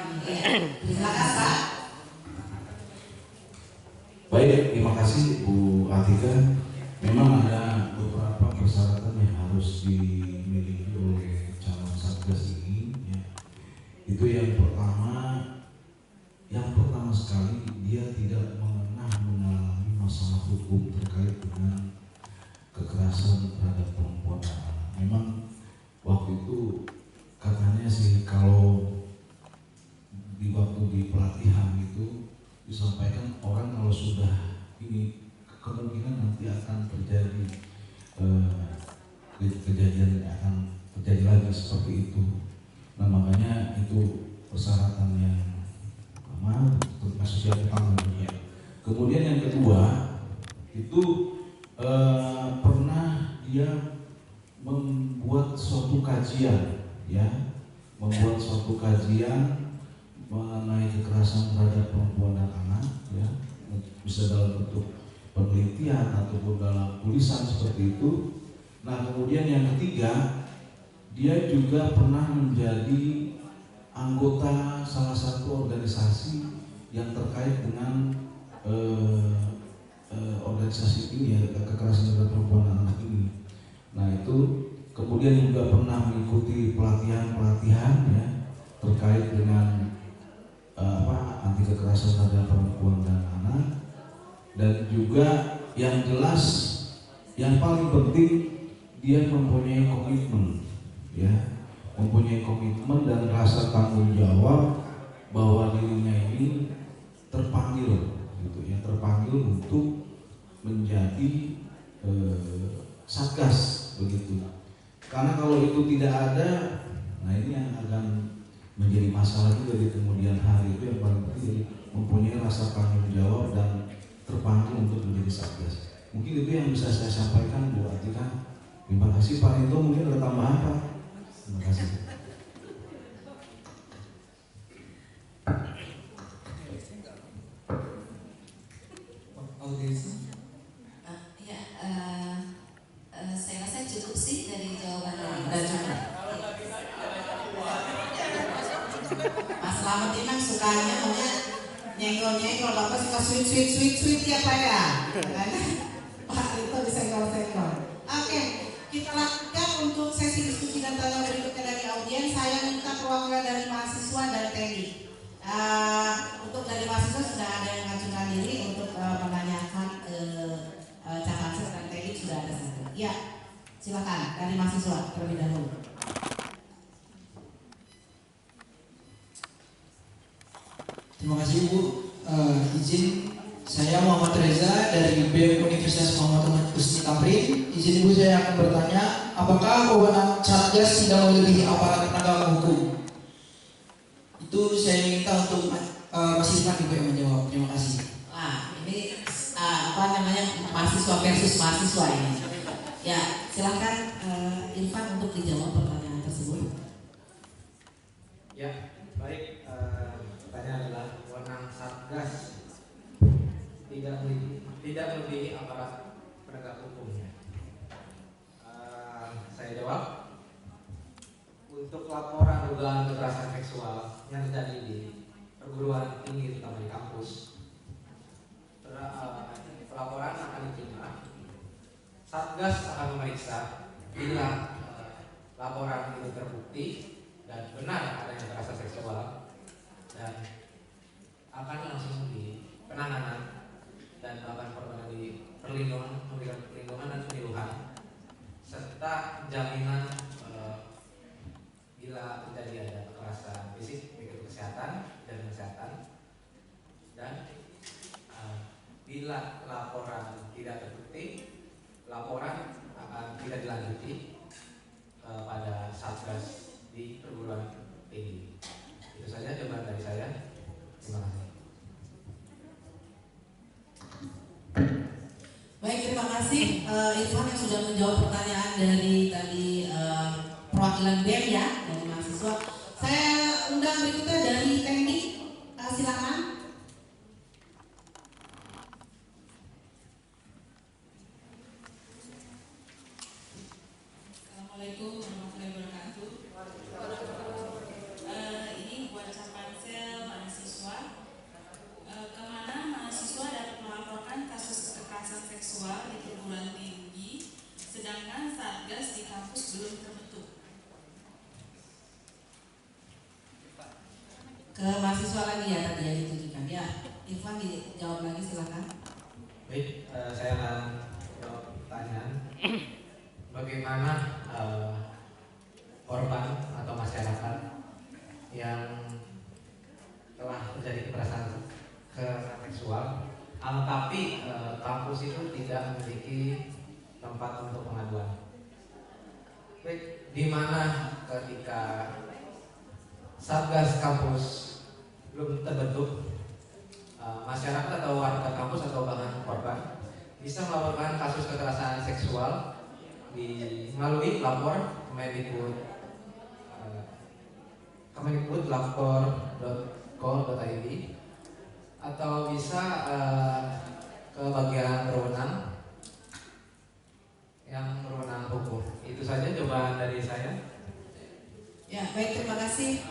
Silakan Pak. Baik, terima kasih Bu Atika. Memang ada beberapa persyaratan yang harus dimiliki oleh calon Satgas ini, ya. Itu yang pertama sekali dia tidak mengalami masalah hukum terkait dengan kekerasan terhadap perempuan dan anak. Memang waktu itu katanya sih kalau di waktu di pelatihan itu disampaikan orang kalau sudah ini kemungkinan nanti akan terjadi kejadian akan terjadi lagi seperti itu. Nah makanya itu persyaratan yang lama kasus yang pertama. Kemudian yang kedua itu pernah dia membuat suatu kajian, ya, membuat suatu kajian mengenai kekerasan terhadap perempuan dan anak, ya, bisa dalam bentuk penelitian ataupun dalam tulisan seperti itu. Nah kemudian yang ketiga, dia juga pernah menjadi anggota salah satu organisasi yang terkait dengan organisasi ini, ya, kekerasan terhadap perempuan dan anak ini. Nah itu kemudian juga pernah mengikuti pelatihan ya terkait dengan anti kekerasan terhadap perempuan dan anak. Dan juga yang jelas yang paling penting dia mempunyai komitmen, ya, mempunyai komitmen dan rasa tanggung jawab bahwa dirinya ini terpanggil, gitu ya, terpanggil untuk menjadi Satgas begitu. Karena kalau itu tidak ada, nah ini yang akan menjadi masalah juga di kemudian hari. Itu yang paling penting, mempunyai rasa tanggung jawab dan terpanggil untuk menjadi Satgas. Mungkin itu yang bisa saya sampaikan Bu Atika. Terima kasih Pak Nito, mungkin ada tambahan Pak. Terima kasih. Saya rasa cukup sih dari jawaban Mas Slamet ini kan sukanya nyenggol-nyenggol, Bapak suka sweet ya Pak ya. Pak itu disenggol-senggol. Oke, kita lakukan untuk sesi diskusi dan tanya berikutnya dari audiens. Saya minta perwakilan dari mahasiswa dan TNI. Untuk dari mahasiswa sudah ada yang mengajukan diri untuk menanyakan ke Capansel dan TNI sudah ada satu. Ya, silakan dari mahasiswa terlebih dahulu. Terima kasih Bu. Izin, saya Muhammad Reza dari BEM Universitas Muhammad Husni Tamrin. Izin Ibu, saya akan bertanya, apakah wewenang Satgas tidak melebihi aparat penegak hukum? Itu saya minta untuk Mas Irfan juga yang menjawab. Terima kasih. Ini mahasiswa versus mahasiswa ini. Ya, silakan Irfan untuk dijawab pertanyaan tersebut. Ya, baik. Pertanyaan adalah wewenang Satgas tidak melebihi aparat penegak hukumnya. Saya jawab, untuk laporan dugaan kekerasan seksual yang terjadi di perguruan tinggi terutama di kampus, pelaporan akan diterima. Satgas akan memeriksa bila laporan itu terbukti dan benar adanya kekerasan seksual, dan akan langsung di penanganan dan akan di perlindungan, memberikan perlindungan dan laporan akan tidak dilanjuti pada Satgas di perguruan tinggi. Itu saja jawaban dari saya. Terima kasih. Baik, terima kasih Irfan yang sudah menjawab pertanyaan dari tadi perwakilan BEM ya, dari mahasiswa. Saya undang berikutnya dari teknik, silakan. Assalamualaikum warahmatullahi wabarakatuh. Ini buat Capansel mahasiswa. Kemana mahasiswa dapat melaporkan kasus kekerasan seksual di perguruan tinggi, sedangkan Satgas di kampus belum terbentuk? Ke mahasiswa lagi ya tadi yang ditujukan ya. Irfan dijawab lagi silakan. Baik, saya akan jawab pertanyaan. Bagaimana korban atau masyarakat yang telah terjadi kekerasan seksual, tapi kampus itu tidak memiliki tempat untuk pengaduan. Baik, di mana ketika Satgas kampus belum terbentuk, masyarakat atau warga kampus atau bahkan korban bisa melaporkan kasus kekerasan seksual melalui lapor Kemendikbud lapor.co.id atau bisa ke bagian berwenang yang berwenang hukum. Itu saja jawaban dari saya. Ya, baik, terima kasih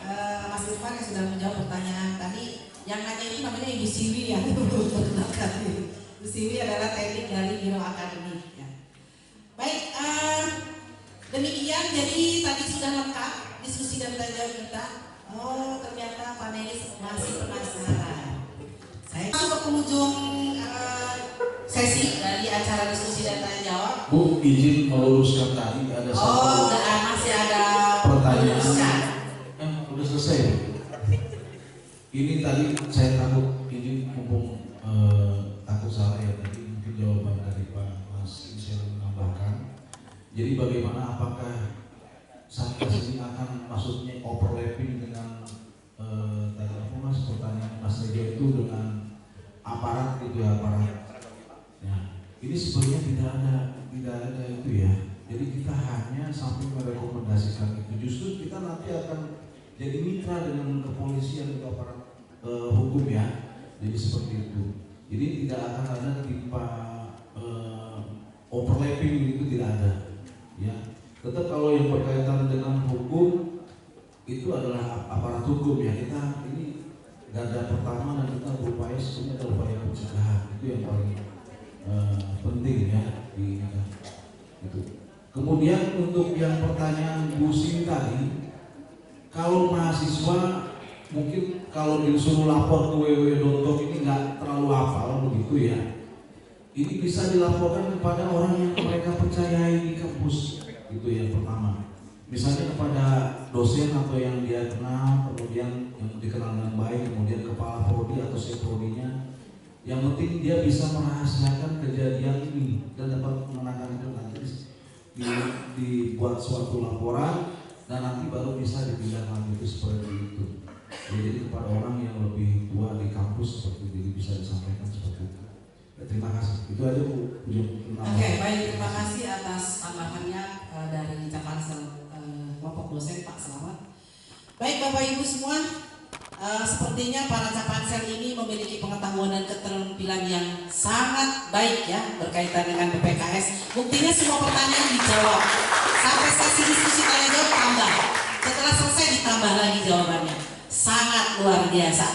Mas Irfan yang sudah menjawab pertanyaan tadi. Yang nanya itu namanya Ibu Siwi ya. Ibu Siwi adalah teknik dari Biro Akademik ya. Baik, demikian jadi tadi sudah lengkap diskusi dan tanya kita. Oh, ternyata panelis masih penasaran. Saya masuk ke penghujung sesi dari acara diskusi dan tanya jawab. Bu, izin meluruskan tadi ada satu. Masih ada pertanyaan. Udah selesai. Ini tadi saya takut ini mumpung takut salah ya tadi mungkin jawaban dari Pak Mas Michel menambahkan. Jadi bagaimana apakah Satgas ini akan maksudnya overlapping dengan tadi apa Mas pertanyaan Mas Rejo itu dengan aparat gitu ya, aparat. Ya, ini sebenarnya tidak ada itu ya. Jadi kita hanya sampai merekomendasikan itu. Justru kita nanti akan jadi mitra dengan kepolisian atau aparat hukum ya. Jadi seperti itu. Jadi tidak akan ada tipe overlapping itu tidak ada. Ya, tetap kalau yang berkaitan dengan hukum itu adalah aparat hukum ya. Kita ini garda pertama dan kita berupaya sebenarnya adalah upaya pencegahan. Itu yang paling penting ya di itu. Kemudian untuk yang pertanyaan Bu Sin tadi, kalau mahasiswa mungkin kalau disuruh lapor ke www.com ini nggak terlalu hafal begitu ya. Ini bisa dilaporkan kepada orang yang mereka percayai di kampus, itu yang pertama. Misalnya kepada dosen atau yang dia kenal, kemudian yang dikenal dengan baik, kemudian kepala prodi atau seprodinya. Yang penting dia bisa merahasiakan kejadian ini dan dapat menangani itu nanti dibuat suatu laporan dan nanti baru bisa ditindaklanjuti seperti itu. Jadi kepada orang yang lebih tua di kampus seperti itu bisa disampaikan seperti itu. Terima kasih. Itu aja Bu. Oke, baik, terima kasih atas tambahannya dari Capansel kelompok dosen Pak Selamat. Baik Bapak Ibu semua, sepertinya para Capansel ini memiliki pengetahuan dan keterampilan yang sangat baik ya berkaitan dengan PPKS. Buktinya semua pertanyaan dijawab. Sampai sesi diskusi tanya jawab tambah. Setelah selesai ditambah lagi jawabannya. Sangat luar biasa.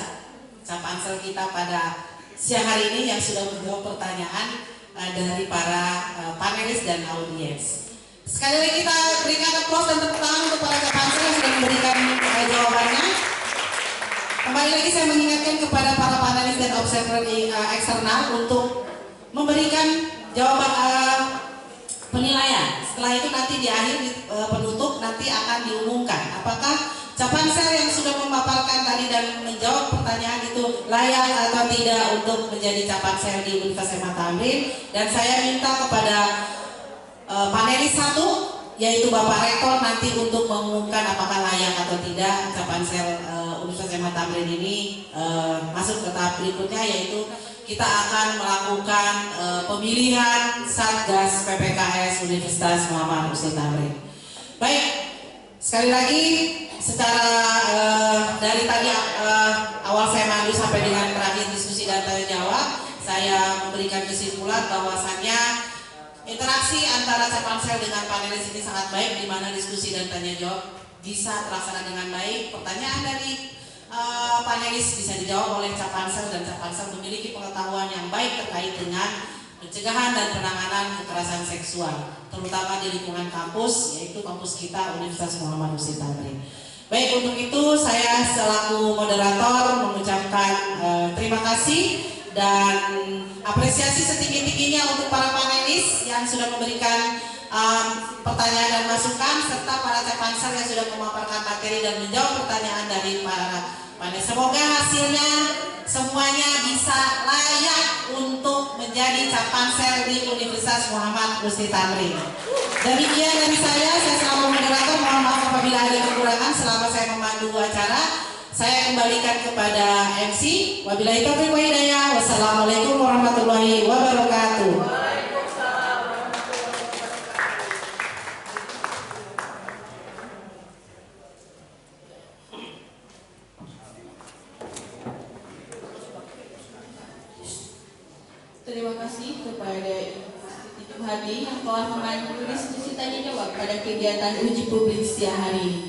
Capansel kita pada siang hari ini yang sudah menjawab pertanyaan dari para panelis dan audiens. Sekali lagi kita berikan aplaus dan tepuk tangan untuk para Capansel yang sudah memberikan jawabannya. Kembali lagi saya mengingatkan kepada para panelis dan observer eksternal untuk memberikan jawaban penilaian. Setelah itu nanti di akhir penutup nanti akan diumumkan apakah Capansel yang sudah memaparkan tadi dan menjawab pertanyaan itu layak atau tidak untuk menjadi Capansel di Universitas Mata Tamrin. Dan saya minta kepada panelis 1, yaitu Bapak Rektor nanti untuk mengumumkan apakah layak atau tidak Capansel Universitas M.H. Tamrin ini masuk ke tahap berikutnya, yaitu kita akan melakukan pemilihan Satgas PPKS Universitas Muhammad Husni Tamrin. Baik, sekali lagi secara dari tadi awal saya mandu sampai dengan terakhir diskusi dan tanya jawab, saya memberikan kesimpulan bahwasannya interaksi antara Capansel dengan panelis ini sangat baik, di mana diskusi dan tanya jawab bisa terlaksana dengan baik. Pertanyaan dari panelis bisa dijawab oleh Capansel, dan Capansel memiliki pengetahuan yang baik terkait dengan pencegahan dan penanganan kekerasan seksual, terutama di lingkungan kampus, yaitu kampus kita Universitas Muhammad Husni Tamrin. Baik, untuk itu saya selaku moderator mengucapkan terima kasih dan apresiasi setinggi-tingginya untuk para panelis yang sudah memberikan pertanyaan dan masukan, serta para Capansel yang sudah memaparkan materi dan menjawab pertanyaan dari para panelis. Semoga hasilnya semuanya bisa layak untuk menjadi Capansel di Universitas Muhammad Husni Tamrin. Demikian dari saya selaku moderator, mohon maaf apabila ada kekurangan selama saya memandu acara. Saya kembalikan kepada MC. Wabillahi taufiq wa hidayah. Wassalamualaikum warahmatullahi wabarakatuh. Terima kasih kepada Ibu Hadi yang telah memandu diskusi tanya jawab pada kegiatan uji publik siang hari ini.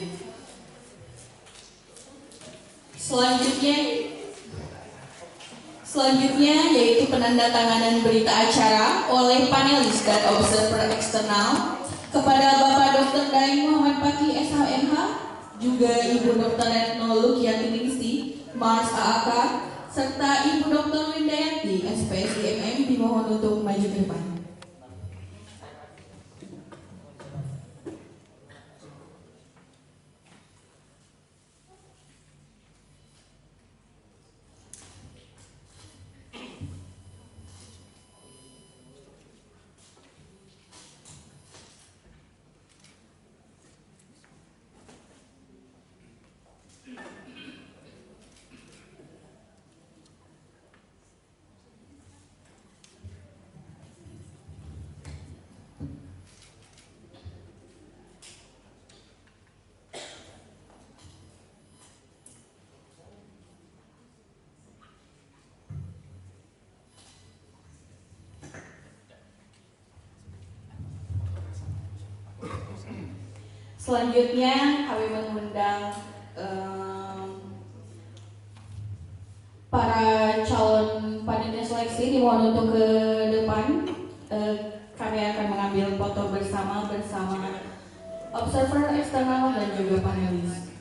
Selanjutnya yaitu penandatanganan berita acara oleh panelis dan observer eksternal kepada Bapak Dr. Daeng Muhammad Paki SHMH, juga Ibu Dr. Retno Lukiati Ningsi, Mars AAK, serta Ibu Dr. Windayanti SPSI MM dimohon untuk maju ke depan. Selanjutnya kami mengundang para calon panitia seleksi dimohon untuk ke depan. Kami akan mengambil foto bersama observer eksternal dan juga panelis.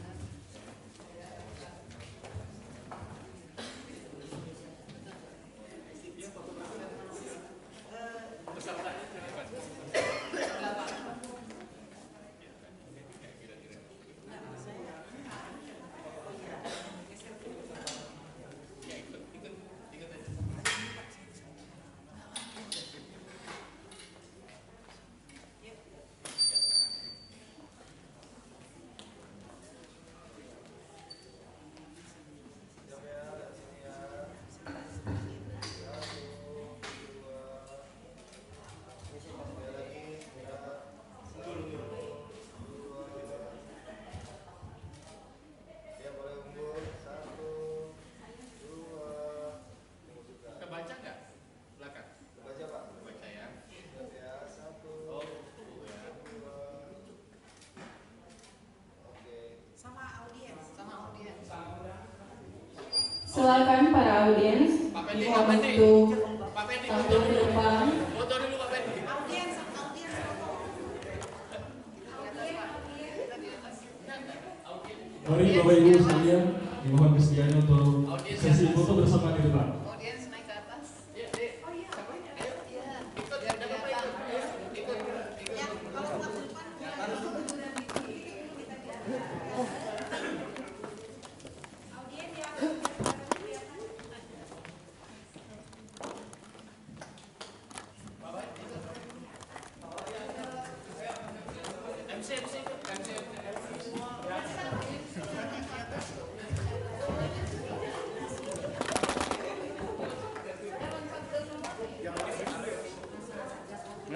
Silakan para audiens mohon untuk tampil ke depan. Mari Bapak Ibu sekalian dimohon kesediaannya untuk sesi foto bersama di depan.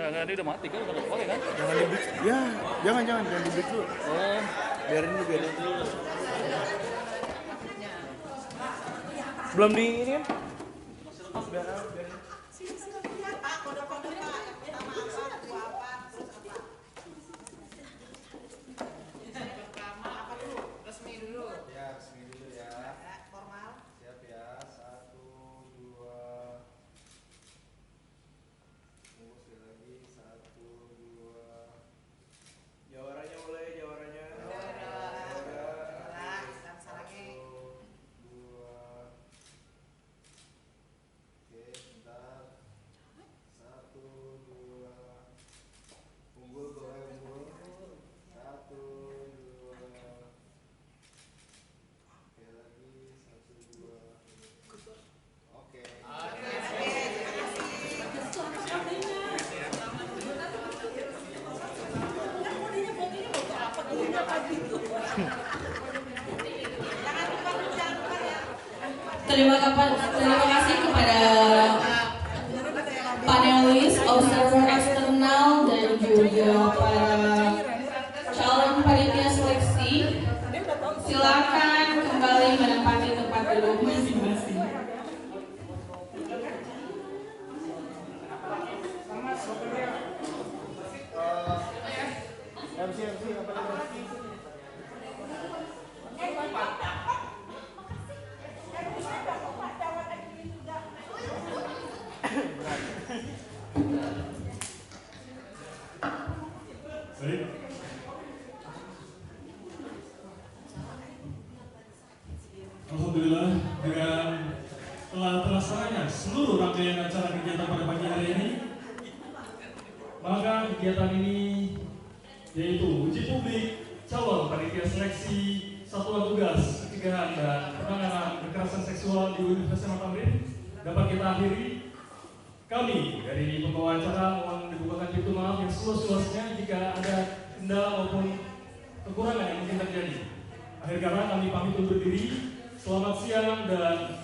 Enggak, dia udah mati kan, udah boleh kan? Jangan di break. Ya, jangan di break dulu. Oh, biarin dulu. Belum di ini kan? Biarin. Terima kasih kepada panelis, observer eksternal, dan juga para calon panitia seleksi. Silakan kembali menempati tempat duduk masing-masing. Baik. Alhamdulillah, dengan telah terlaksananya seluruh rangkaian acara kegiatan pada pagi hari ini, maka kegiatan ini yaitu uji publik calon panitia seleksi satuan tugas pencegahan dan penanganan kekerasan seksual di Universitas Muhammad Tamrin dapat kita akhiri. Kami dari pembawa acara mohon dibukakan pintu maaf yang seluas-luasnya jika ada kendala maupun kekurangan yang mungkin terjadi. Akhir kata kami pamit undur diri. Selamat siang dan